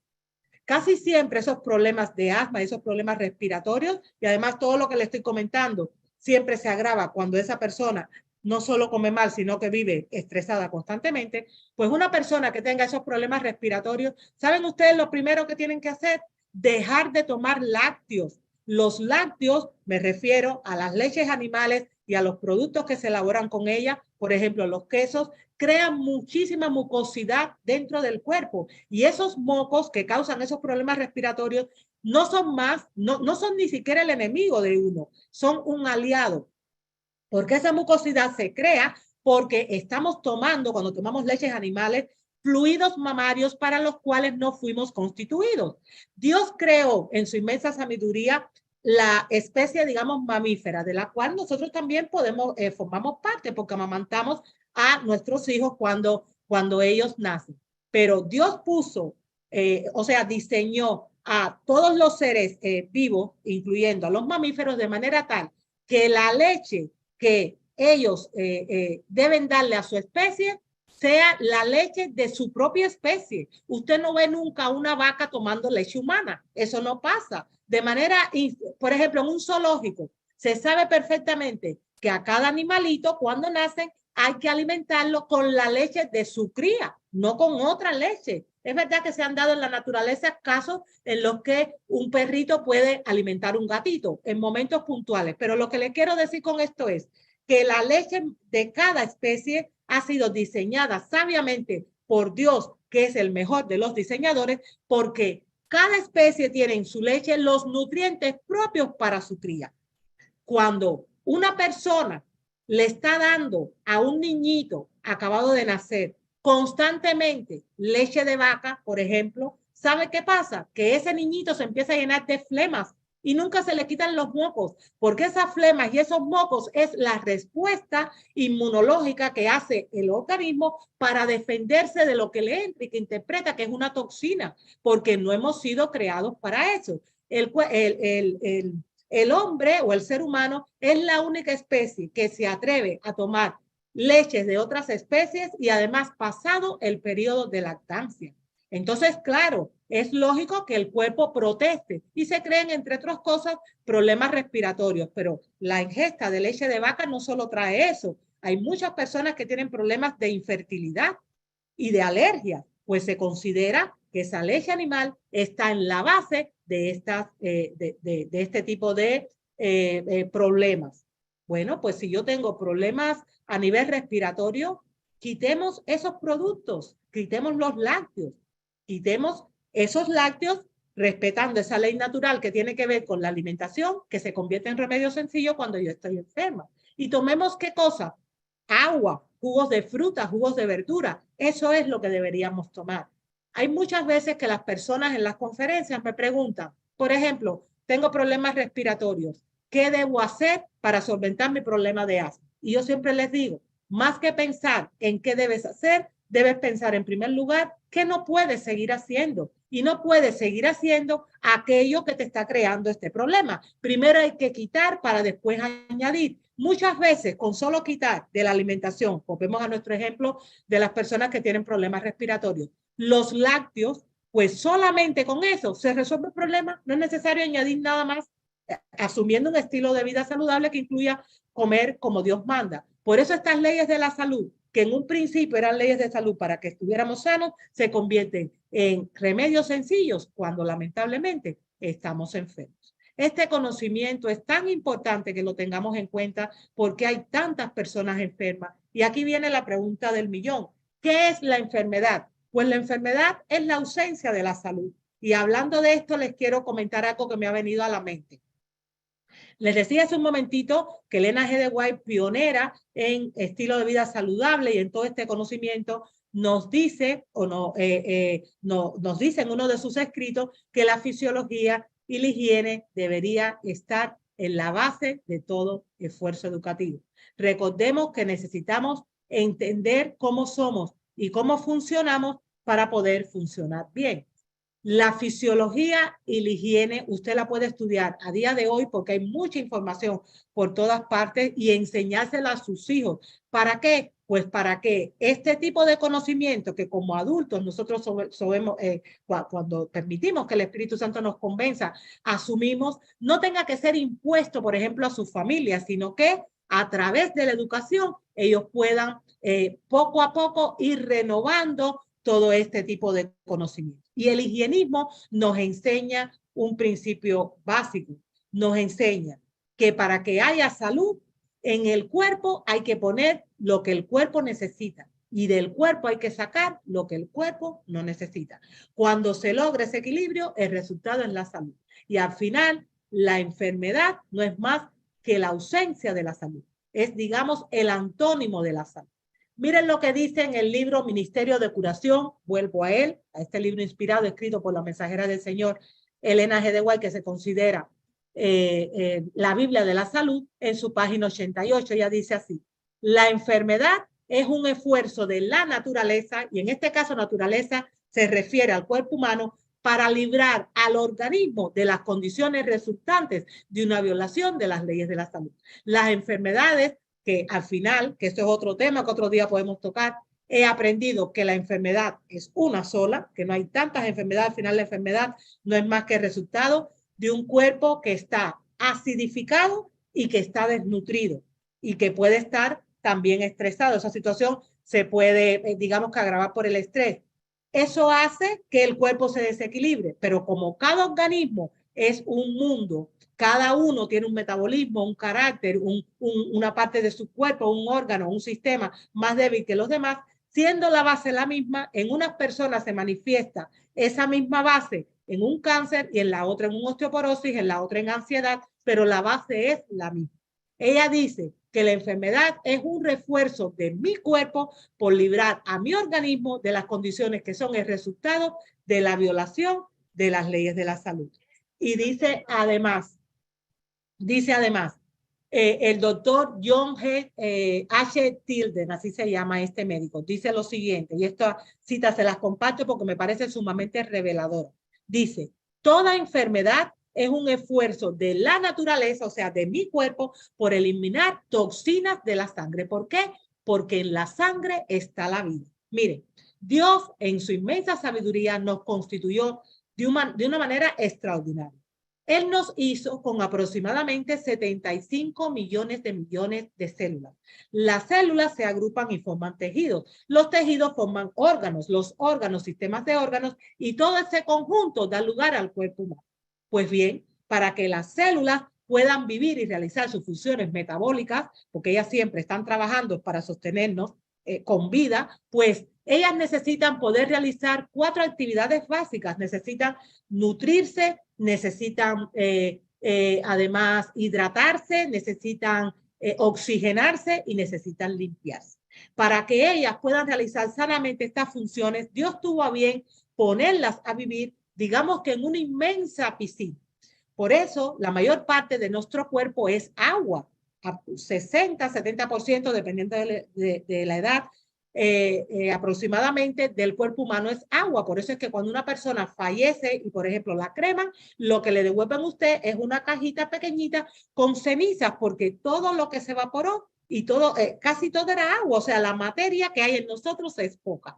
Casi siempre esos problemas de asma, esos problemas respiratorios y además todo lo que le estoy comentando, siempre se agrava cuando esa persona no solo come mal, sino que vive estresada constantemente. Pues una persona que tenga esos problemas respiratorios, ¿saben ustedes lo primero que tienen que hacer? Dejar de tomar lácteos. Los lácteos, me refiero a las leches animales y a los productos que se elaboran con ellas, por ejemplo, los quesos, crean muchísima mucosidad dentro del cuerpo y esos mocos que causan esos problemas respiratorios no son no son ni siquiera el enemigo de uno, son un aliado, porque esa mucosidad se crea porque estamos tomando, cuando tomamos leches animales, fluidos mamarios para los cuales no fuimos constituidos. Dios creó en su inmensa sabiduría la especie, digamos, mamífera, de la cual nosotros también formamos parte, porque amamantamos a nuestros hijos cuando ellos nacen. Pero Dios puso, o sea, diseñó a todos los seres vivos, incluyendo a los mamíferos, de manera tal que la leche que ellos deben darle a su especie sea la leche de su propia especie. Usted no ve nunca una vaca tomando leche humana. Eso no pasa. De manera, por ejemplo, en un zoológico, se sabe perfectamente que a cada animalito, cuando nacen, hay que alimentarlo con la leche de su cría, no con otra leche. Es verdad que se han dado en la naturaleza casos en los que un perrito puede alimentar un gatito en momentos puntuales, pero lo que les quiero decir con esto es que la leche de cada especie ha sido diseñada sabiamente por Dios, que es el mejor de los diseñadores, porque Cada especie tiene en su leche los nutrientes propios para su cría. Cuando una persona le está dando a un niñito acabado de nacer constantemente leche de vaca, por ejemplo, ¿sabe qué pasa? Que ese niñito se empieza a llenar de flemas y nunca se le quitan los mocos, porque esas flemas y esos mocos es la respuesta inmunológica que hace el organismo para defenderse de lo que le entra y que interpreta que es una toxina, porque no hemos sido creados para eso. El hombre o el ser humano es la única especie que se atreve a tomar leches de otras especies y además pasado el periodo de lactancia. Entonces, claro, es lógico que el cuerpo proteste y se creen, entre otras cosas, problemas respiratorios, pero la ingesta de leche de vaca no solo trae eso. Hay muchas personas que tienen problemas de infertilidad y de alergia, pues se considera que esa leche animal está en la base de este tipo de problemas. Bueno, pues si yo tengo problemas a nivel respiratorio, quitemos esos productos, quitemos los lácteos, quitemos esos lácteos respetando esa ley natural que tiene que ver con la alimentación, que se convierte en remedio sencillo cuando yo estoy enferma. Y tomemos, ¿qué cosa? Agua, jugos de fruta, jugos de verdura. Eso es lo que deberíamos tomar. Hay muchas veces que las personas en las conferencias me preguntan, por ejemplo, tengo problemas respiratorios. ¿Qué debo hacer para solventar mi problema de asma? Y yo siempre les digo, más que pensar en qué debes hacer, debes pensar en primer lugar qué no puedes seguir haciendo. Y no puedes seguir haciendo aquello que te está creando este problema. Primero hay que quitar para después añadir. Muchas veces con solo quitar de la alimentación, volvemos a nuestro ejemplo de las personas que tienen problemas respiratorios, los lácteos, pues solamente con eso se resuelve el problema. No es necesario añadir nada más, asumiendo un estilo de vida saludable que incluya comer como Dios manda. Por eso estas leyes de la salud, que en un principio eran leyes de salud para que estuviéramos sanos, se convierten en remedios sencillos cuando lamentablemente estamos enfermos. Este conocimiento es tan importante que lo tengamos en cuenta porque hay tantas personas enfermas. Y aquí viene la pregunta del millón. ¿Qué es la enfermedad? Pues la enfermedad es la ausencia de la salud. Y hablando de esto, les quiero comentar algo que me ha venido a la mente. Les decía hace un momentito que Elena G. de White, pionera en estilo de vida saludable y en todo este conocimiento, nos dice nos dice en uno de sus escritos que la fisiología y la higiene debería estar en la base de todo esfuerzo educativo. Recordemos que necesitamos entender cómo somos y cómo funcionamos para poder funcionar bien. La fisiología y la higiene usted la puede estudiar a día de hoy porque hay mucha información por todas partes y enseñársela a sus hijos. ¿Para qué? Pues para que este tipo de conocimiento que como adultos nosotros cuando permitimos que el Espíritu Santo nos convenza, asumimos, no tenga que ser impuesto, por ejemplo, a sus familias, sino que a través de la educación ellos puedan poco a poco ir renovando todo este tipo de conocimiento. Y el higienismo nos enseña un principio básico, nos enseña que para que haya salud en el cuerpo hay que poner lo que el cuerpo necesita y del cuerpo hay que sacar lo que el cuerpo no necesita. Cuando se logra ese equilibrio, el resultado es la salud. Y al final, la enfermedad no es más que la ausencia de la salud. Es, digamos, el antónimo de la salud. Miren lo que dice en el libro Ministerio de Curación, vuelvo a él, a este libro inspirado, escrito por la mensajera del Señor, Elena G. de White, que se considera la Biblia de la Salud, en su página 88, ella dice así: la enfermedad es un esfuerzo de la naturaleza, y en este caso naturaleza se refiere al cuerpo humano, para librar al organismo de las condiciones resultantes de una violación de las leyes de la salud. Las enfermedades que al final, que esto es otro tema que otro día podemos tocar, he aprendido que la enfermedad es una sola, que no hay tantas enfermedades. Al final la enfermedad no es más que el resultado de un cuerpo que está acidificado y que está desnutrido y que puede estar también estresado. Esa situación se puede, digamos que agravar por el estrés. Eso hace que el cuerpo se desequilibre, pero como cada organismo es un mundo, cada uno tiene un metabolismo, un carácter, una parte de su cuerpo, un órgano, un sistema más débil que los demás, siendo la base la misma, en unas personas se manifiesta esa misma base en un cáncer y en la otra en un osteoporosis, en la otra en ansiedad, pero la base es la misma. Ella dice que la enfermedad es un refuerzo de mi cuerpo por librar a mi organismo de las condiciones que son el resultado de la violación de las leyes de la salud. Y dice además, el doctor John H. Tilden, así se llama este médico, dice lo siguiente, y esta cita se las comparto porque me parece sumamente reveladora. Dice, toda enfermedad es un esfuerzo de la naturaleza, o sea, de mi cuerpo, por eliminar toxinas de la sangre. ¿Por qué? Porque en la sangre está la vida. Miren, Dios en su inmensa sabiduría nos constituyó de una manera extraordinaria. Él nos hizo con aproximadamente 75 millones de células. Las células se agrupan y forman tejidos. Los tejidos forman órganos, los órganos, sistemas de órganos, y todo ese conjunto da lugar al cuerpo humano. Pues bien, para que las células puedan vivir y realizar sus funciones metabólicas, porque ellas siempre están trabajando para sostenernos con vida, pues ellas necesitan poder realizar 4 actividades básicas. Necesitan nutrirse, necesitan además hidratarse, necesitan oxigenarse y necesitan limpiarse. Para que ellas puedan realizar sanamente estas funciones, Dios tuvo a bien ponerlas a vivir, digamos que en una inmensa piscina. Por eso, la mayor parte de nuestro cuerpo es agua, 60, 70%, dependiendo de la edad, aproximadamente del cuerpo humano es agua. Por eso es que cuando una persona fallece y, por ejemplo, la creman, lo que le devuelven a usted es una cajita pequeñita con cenizas, porque todo lo que se evaporó y todo, casi todo era agua. O sea, la materia que hay en nosotros es poca,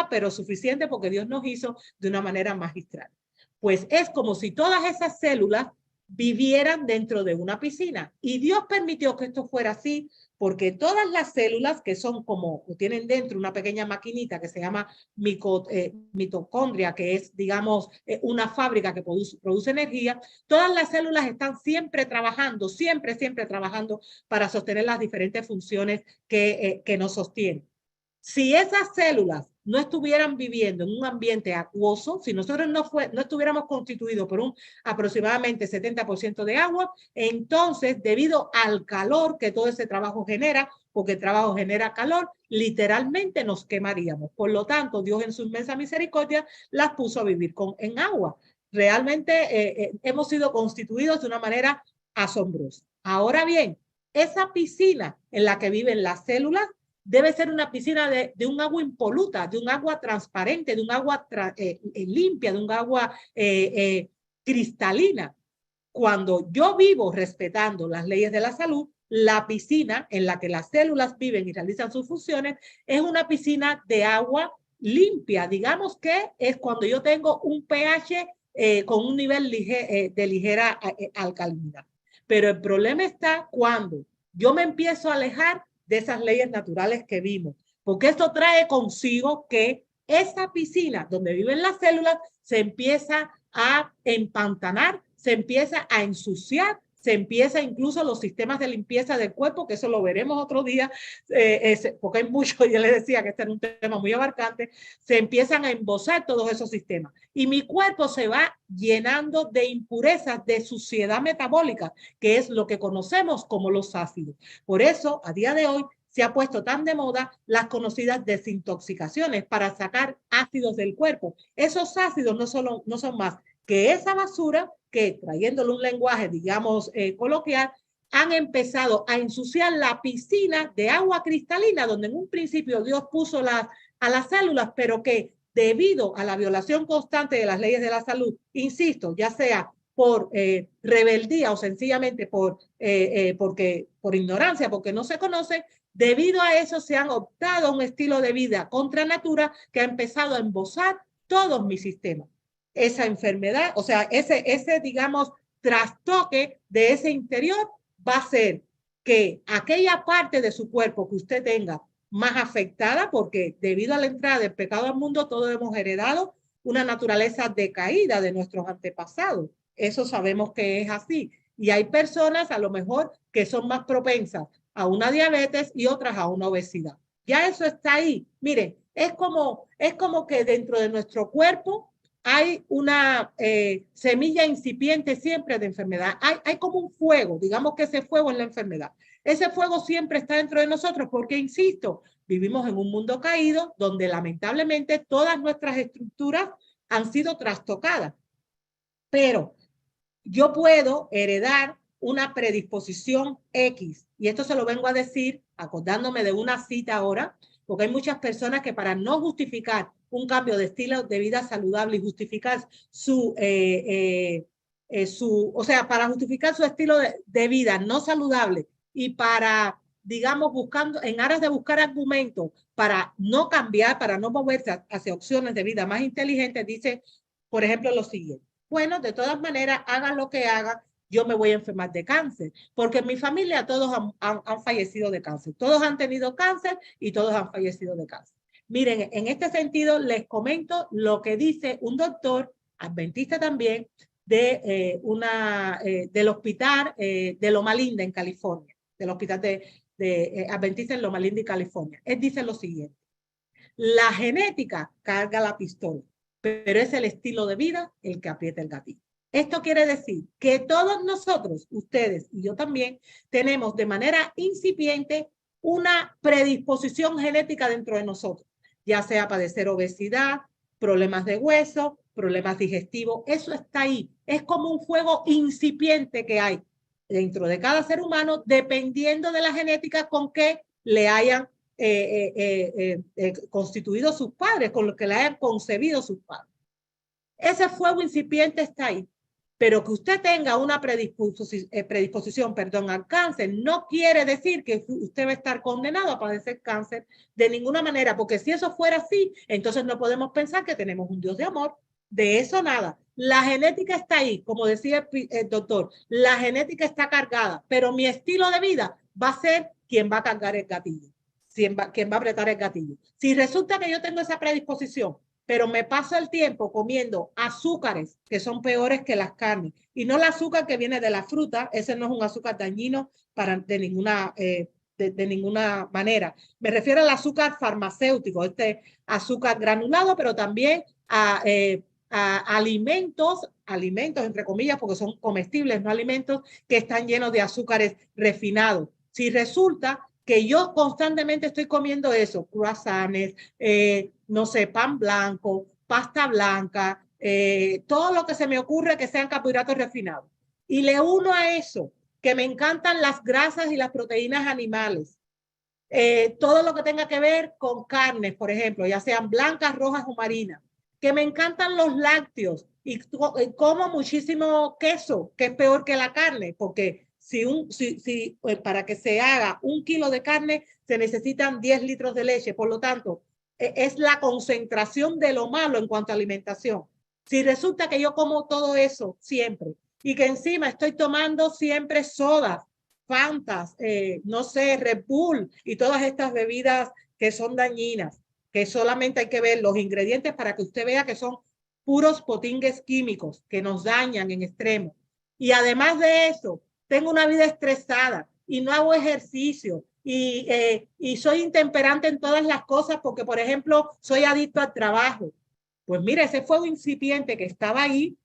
pero suficiente porque Dios nos hizo de una manera magistral. Pues es como si todas esas células vivieran dentro de una piscina. Y Dios permitió que esto fuera así porque todas las células que son como, tienen dentro una pequeña maquinita que se llama mitocondria, que es, digamos, una fábrica que produce energía, todas las células están siempre trabajando, siempre trabajando para sostener las diferentes funciones que nos sostienen. Si esas células no estuvieran viviendo en un ambiente acuoso, si nosotros no estuviéramos constituidos por un aproximadamente 70% de agua, entonces, debido al calor que todo ese trabajo genera, porque el trabajo genera calor, literalmente nos quemaríamos. Por lo tanto, Dios en su inmensa misericordia las puso a vivir en agua. Realmente hemos sido constituidos de una manera asombrosa. Ahora bien, esa piscina en la que viven las células debe ser una piscina de un agua impoluta, de un agua transparente, de un agua limpia, de un agua cristalina. Cuando yo vivo respetando las leyes de la salud, la piscina en la que las células viven y realizan sus funciones es una piscina de agua limpia. Digamos que es cuando yo tengo un pH con un nivel de ligera alcalinidad. Pero el problema está cuando yo me empiezo a alejar de esas leyes naturales que vimos, porque esto trae consigo que esa piscina donde viven las células se empieza a empantanar, se empieza a ensuciar, se empieza incluso los sistemas de limpieza del cuerpo, que eso lo veremos otro día, porque hay mucho, yo les decía que este era un tema muy abarcante, se empiezan a embosar todos esos sistemas. Y mi cuerpo se va llenando de impurezas, de suciedad metabólica, que es lo que conocemos como los ácidos. Por eso, a día de hoy, se ha puesto tan de moda las conocidas desintoxicaciones para sacar ácidos del cuerpo. Esos ácidos no son más que esa basura que, trayéndole un lenguaje, digamos, coloquial, han empezado a ensuciar la piscina de agua cristalina, donde en un principio Dios puso a las células, pero que debido a la violación constante de las leyes de la salud, insisto, ya sea por rebeldía o sencillamente por ignorancia, porque no se conoce, debido a eso se han optado a un estilo de vida contra natura que ha empezado a embosar todos mis sistemas. Esa enfermedad, o sea, ese digamos, trastoque de ese interior va a ser que aquella parte de su cuerpo que usted tenga más afectada, porque debido a la entrada del pecado al mundo, todos hemos heredado una naturaleza decaída de nuestros antepasados. Eso sabemos que es así. Y hay personas a lo mejor que son más propensas a una diabetes y otras a una obesidad. Ya eso está ahí. Miren, es como que dentro de nuestro cuerpo hay una semilla incipiente siempre de enfermedad. Hay como un fuego, digamos que ese fuego es la enfermedad. Ese fuego siempre está dentro de nosotros porque, insisto, vivimos en un mundo caído donde lamentablemente todas nuestras estructuras han sido trastocadas. Pero yo puedo heredar una predisposición X, y esto se lo vengo a decir acordándome de una cita ahora, porque hay muchas personas que para no justificar un cambio de estilo de vida saludable y justificar o sea, para justificar su estilo de vida no saludable y para, digamos, buscando, en aras de buscar argumentos para no cambiar, para no moverse hacia opciones de vida más inteligentes, dice, por ejemplo, lo siguiente. Bueno, de todas maneras, hagan lo que hagan, yo me voy a enfermar de cáncer, porque en mi familia todos han fallecido de cáncer, todos han tenido cáncer y todos han fallecido de cáncer. Miren, en este sentido les comento lo que dice un doctor adventista también del hospital de Loma Linda en California, del hospital adventista en Loma Linda, California. Él dice lo siguiente: la genética carga la pistola, pero es el estilo de vida el que aprieta el gatillo. Esto quiere decir que todos nosotros, ustedes y yo también, tenemos de manera incipiente una predisposición genética dentro de nosotros, ya sea padecer obesidad, problemas de hueso, problemas digestivos. Eso está ahí. Es como un fuego incipiente que hay dentro de cada ser humano, dependiendo de la genética con que le hayan constituido sus padres, con lo que le hayan concebido sus padres. Ese fuego incipiente está ahí, pero que usted tenga una predisposición al cáncer no quiere decir que usted va a estar condenado a padecer cáncer de ninguna manera, porque si eso fuera así, entonces no podemos pensar que tenemos un Dios de amor. De eso nada. La genética está ahí, como decía el doctor, la genética está cargada, pero mi estilo de vida va a ser quien va a cargar el gatillo, quien va a apretar el gatillo. Si resulta que yo tengo esa predisposición, pero me paso el tiempo comiendo azúcares que son peores que las carnes, y no el azúcar que viene de la fruta, ese no es un azúcar dañino de ninguna manera. Me refiero al azúcar farmacéutico, este azúcar granulado, pero también a alimentos, entre comillas, porque son comestibles, no alimentos, que están llenos de azúcares refinados. Si resulta que yo constantemente estoy comiendo eso, croissants, no sé, pan blanco, pasta blanca, todo lo que se me ocurre que sean carbohidratos refinados. Y le uno a eso, que me encantan las grasas y las proteínas animales. Todo lo que tenga que ver con carnes, por ejemplo, ya sean blancas, rojas o marinas. Que me encantan los lácteos y como muchísimo queso, que es peor que la carne, porque pues para que se haga 1 kilo de carne se necesitan 10 litros de leche. Por lo tanto, es la concentración de lo malo en cuanto a alimentación. Si resulta que yo como todo eso siempre y que encima estoy tomando siempre sodas, Fantas, no sé, Red Bull y todas estas bebidas que son dañinas, que solamente hay que ver los ingredientes para que usted vea que son puros potingues químicos que nos dañan en extremo. Y además de eso, tengo una vida estresada y no hago ejercicio y soy intemperante en todas las cosas porque, por ejemplo, soy adicto al trabajo. Pues mira, ese fuego incipiente que estaba ahí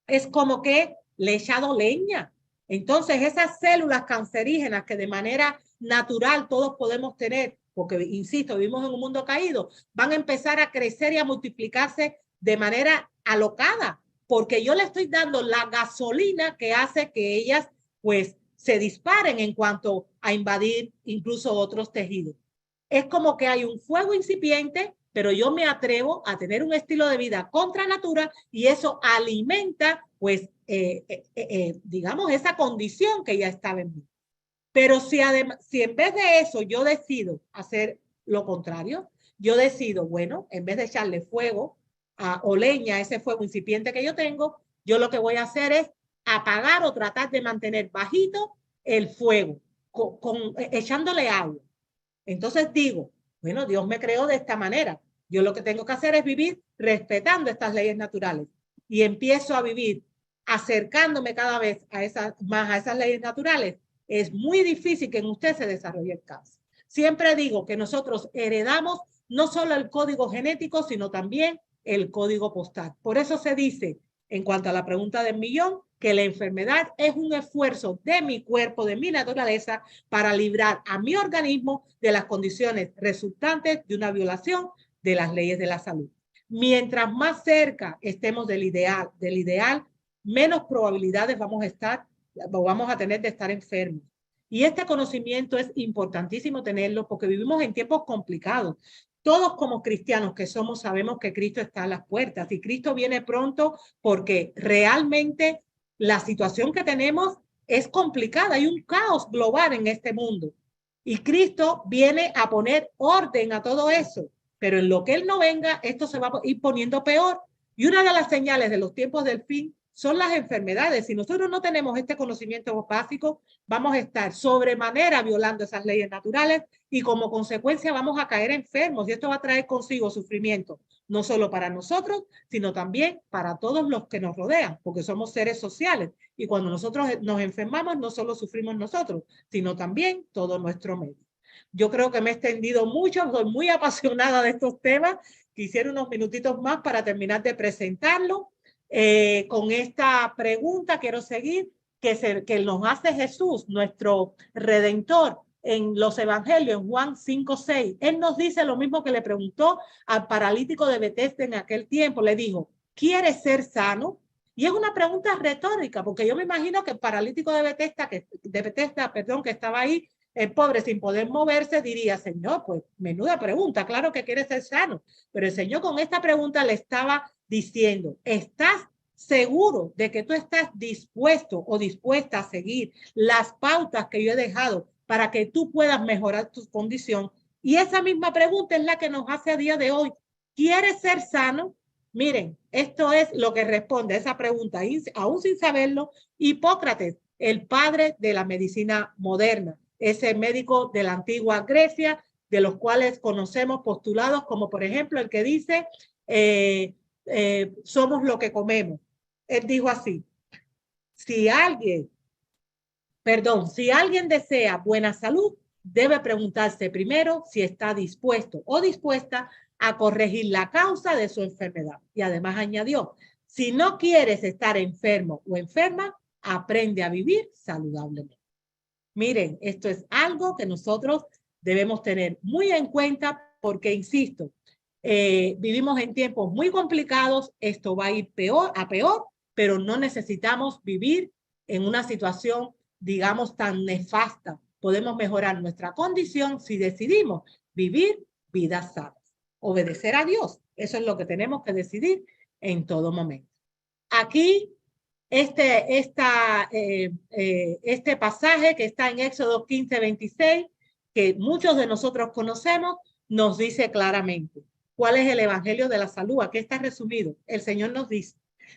es como que le he echado leña. Entonces, esas células cancerígenas que de manera natural todos podemos tener, porque, insisto, vivimos en un mundo caído, van a empezar a crecer y a multiplicarse de manera alocada, porque yo le estoy dando la gasolina que hace que ellas, pues, se disparen en cuanto a invadir incluso otros tejidos. Es como que hay un fuego incipiente, pero yo me atrevo a tener un estilo de vida contra natura y eso alimenta, pues, digamos, esa condición que ya estaba en mí. Pero si en vez de eso yo decido hacer lo contrario, yo decido, bueno, en vez de echarle fuego o leña a ese fuego incipiente que yo tengo, yo lo que voy a hacer es apagar o tratar de mantener bajito el fuego, echándole agua. Entonces digo, bueno, Dios me creó de esta manera. Yo lo que tengo que hacer es vivir respetando estas leyes naturales y empiezo a vivir acercándome cada vez más a esas leyes naturales. Es muy difícil que en usted se desarrolle el cáncer. Siempre digo que nosotros heredamos no solo el código genético, sino también el código postal. Por eso se dice, en cuanto a la pregunta del millón, que la enfermedad es un esfuerzo de mi cuerpo, de mi naturaleza, para librar a mi organismo de las condiciones resultantes de una violación de las leyes de la salud. Mientras más cerca estemos del ideal, menos probabilidades vamos a tener de estar enfermos. Y este conocimiento es importantísimo tenerlo porque vivimos en tiempos complicados. Todos como cristianos que somos sabemos que Cristo está a las puertas y Cristo viene pronto porque realmente la situación que tenemos es complicada. Hay un caos global en este mundo y Cristo viene a poner orden a todo eso. Pero en lo que Él no venga, esto se va a ir poniendo peor. Y una de las señales de los tiempos del fin son las enfermedades. Si nosotros no tenemos este conocimiento básico, vamos a estar sobremanera violando esas leyes naturales y como consecuencia vamos a caer enfermos y esto va a traer consigo sufrimiento, no solo para nosotros, sino también para todos los que nos rodean, porque somos seres sociales y cuando nosotros nos enfermamos no solo sufrimos nosotros, sino también todo nuestro medio. Yo creo que me he extendido mucho, soy muy apasionada de estos temas. Quisiera unos minutitos más para terminar de presentarlo. Con esta pregunta quiero seguir que nos hace Jesús, nuestro Redentor, en los evangelios, en Juan 5:6. Él nos dice lo mismo que le preguntó al paralítico de Betesda en aquel tiempo. Le dijo, ¿quieres ser sano? Y es una pregunta retórica, porque yo me imagino que el paralítico de Betesda, que estaba ahí, el pobre sin poder moverse, diría, Señor, pues menuda pregunta, claro que quiere ser sano. Pero el Señor con esta pregunta le estaba diciendo, ¿estás seguro de que tú estás dispuesto o dispuesta a seguir las pautas que yo he dejado para que tú puedas mejorar tu condición? Y esa misma pregunta es la que nos hace a día de hoy. ¿Quieres ser sano? Miren, esto es lo que responde a esa pregunta, aún sin saberlo, Hipócrates, el padre de la medicina moderna, ese médico de la antigua Grecia, de los cuales conocemos postulados como por ejemplo el que dice somos lo que comemos. Él dijo así, si alguien desea buena salud, debe preguntarse primero si está dispuesto o dispuesta a corregir la causa de su enfermedad. Y además añadió, si no quieres estar enfermo o enferma, aprende a vivir saludablemente. Miren, esto es algo que nosotros debemos tener muy en cuenta porque, insisto, vivimos en tiempos muy complicados, esto va a ir peor a peor, pero no necesitamos vivir en una situación, digamos, tan nefasta. Podemos mejorar nuestra condición si decidimos vivir vidas sanas, obedecer a Dios. Eso es lo que tenemos que decidir en todo momento. Aquí este pasaje que está en Éxodo 15:26, que muchos de nosotros conocemos, nos dice claramente cuál es el evangelio de la salud. Aquí está resumido. El Señor nos dice,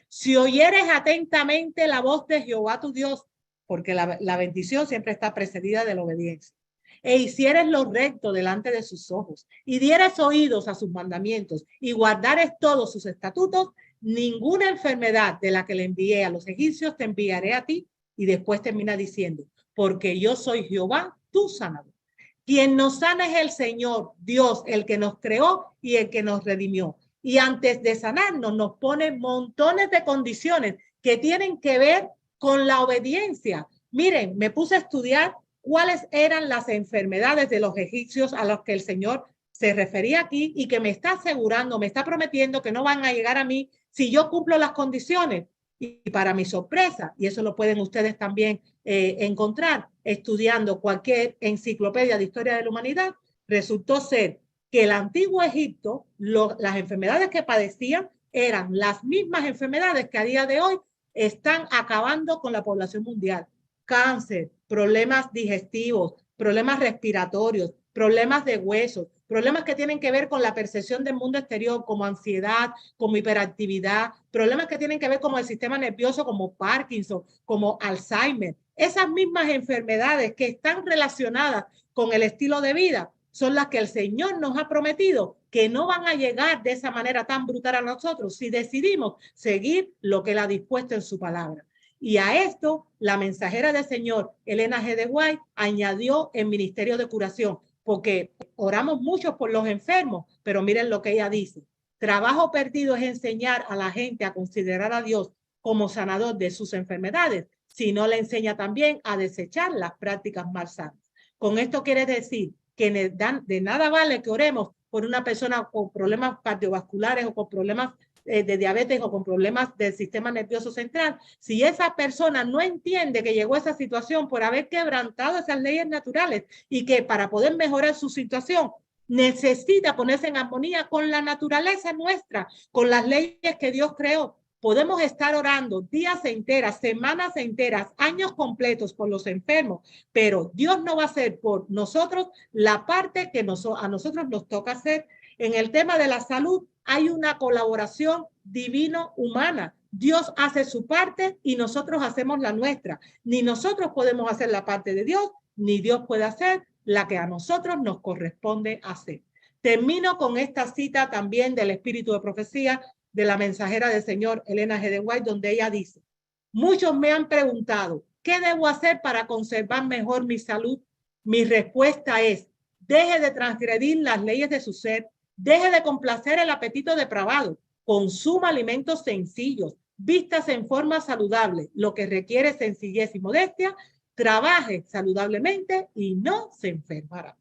si oyeres atentamente la voz de Jehová tu Dios, porque la bendición siempre está precedida de la obediencia, e hicieres lo recto delante de sus ojos, y dieres oídos a sus mandamientos, y guardares todos sus estatutos, ninguna enfermedad de la que le envié a los egipcios te enviaré a ti. Y después termina diciendo, porque yo soy Jehová, tu sanador. Quien nos sana es el Señor, Dios, el que nos creó y el que nos redimió. Y antes de sanarnos nos pone montones de condiciones que tienen que ver con la obediencia. Miren, me puse a estudiar cuáles eran las enfermedades de los egipcios a los que el Señor se refería aquí y que me está asegurando, me está prometiendo que no van a llegar a mí si yo cumplo las condiciones. Y para mi sorpresa, y eso lo pueden ustedes también encontrar estudiando cualquier enciclopedia de historia de la humanidad, resultó ser que el antiguo Egipto, las enfermedades que padecían eran las mismas enfermedades que a día de hoy están acabando con la población mundial. Cáncer, problemas digestivos, problemas respiratorios, problemas de huesos, problemas que tienen que ver con la percepción del mundo exterior, como ansiedad, como hiperactividad, problemas que tienen que ver con el sistema nervioso, como Parkinson, como Alzheimer. Esas mismas enfermedades que están relacionadas con el estilo de vida son las que el Señor nos ha prometido que no van a llegar de esa manera tan brutal a nosotros si decidimos seguir lo que Él ha dispuesto en su palabra. Y a esto, la mensajera del Señor, Elena G. de White, añadió el ministerio de curación, porque oramos mucho por los enfermos, pero miren lo que ella dice. Trabajo perdido es enseñar a la gente a considerar a Dios como sanador de sus enfermedades, si no le enseña también a desechar las prácticas malsanas. Con esto quiere decir que de nada vale que oremos por una persona con problemas cardiovasculares o con problemas de diabetes o con problemas del sistema nervioso central, si esa persona no entiende que llegó a esa situación por haber quebrantado esas leyes naturales y que para poder mejorar su situación necesita ponerse en armonía con la naturaleza nuestra, con las leyes que Dios creó. Podemos estar orando días enteras, semanas enteras, años completos por los enfermos, pero Dios no va a hacer por nosotros la parte que a nosotros nos toca hacer. En el tema de la salud hay una colaboración divino-humana. Dios hace su parte y nosotros hacemos la nuestra. Ni nosotros podemos hacer la parte de Dios, ni Dios puede hacer la que a nosotros nos corresponde hacer. Termino con esta cita también del Espíritu de Profecía de la mensajera del Señor, Elena G. de White, donde ella dice: muchos me han preguntado, ¿qué debo hacer para conservar mejor mi salud? Mi respuesta es: deje de transgredir las leyes de su ser, deje de complacer el apetito depravado, consuma alimentos sencillos, vístase en forma saludable, lo que requiere sencillez y modestia, trabaje saludablemente y no se enfermará.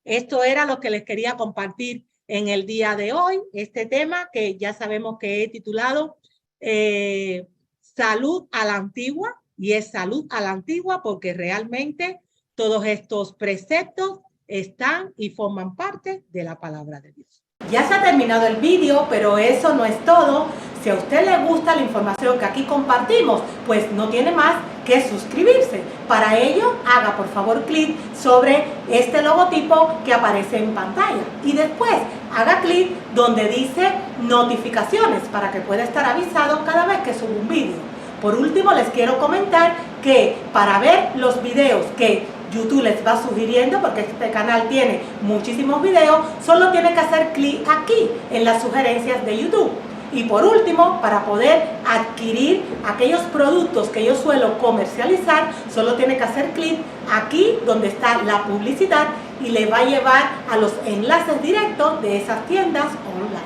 Esto era lo que les quería compartir en el día de hoy, este tema que ya sabemos que he titulado Salud a la Antigua, y es salud a la antigua porque realmente todos estos preceptos están y forman parte de la palabra de Dios. Ya se ha terminado el vídeo, pero eso no es todo. Si a usted le gusta la información que aquí compartimos, pues no tiene más que suscribirse. Para ello, haga por favor clic sobre este logotipo que aparece en pantalla y después haga clic donde dice notificaciones para que pueda estar avisado cada vez que subo un vídeo. Por último, les quiero comentar que para ver los videos que YouTube les va sugiriendo, porque este canal tiene muchísimos videos, solo tiene que hacer clic aquí en las sugerencias de YouTube. Y por último, para poder adquirir aquellos productos que yo suelo comercializar, solo tiene que hacer clic aquí donde está la publicidad y le va a llevar a los enlaces directos de esas tiendas online.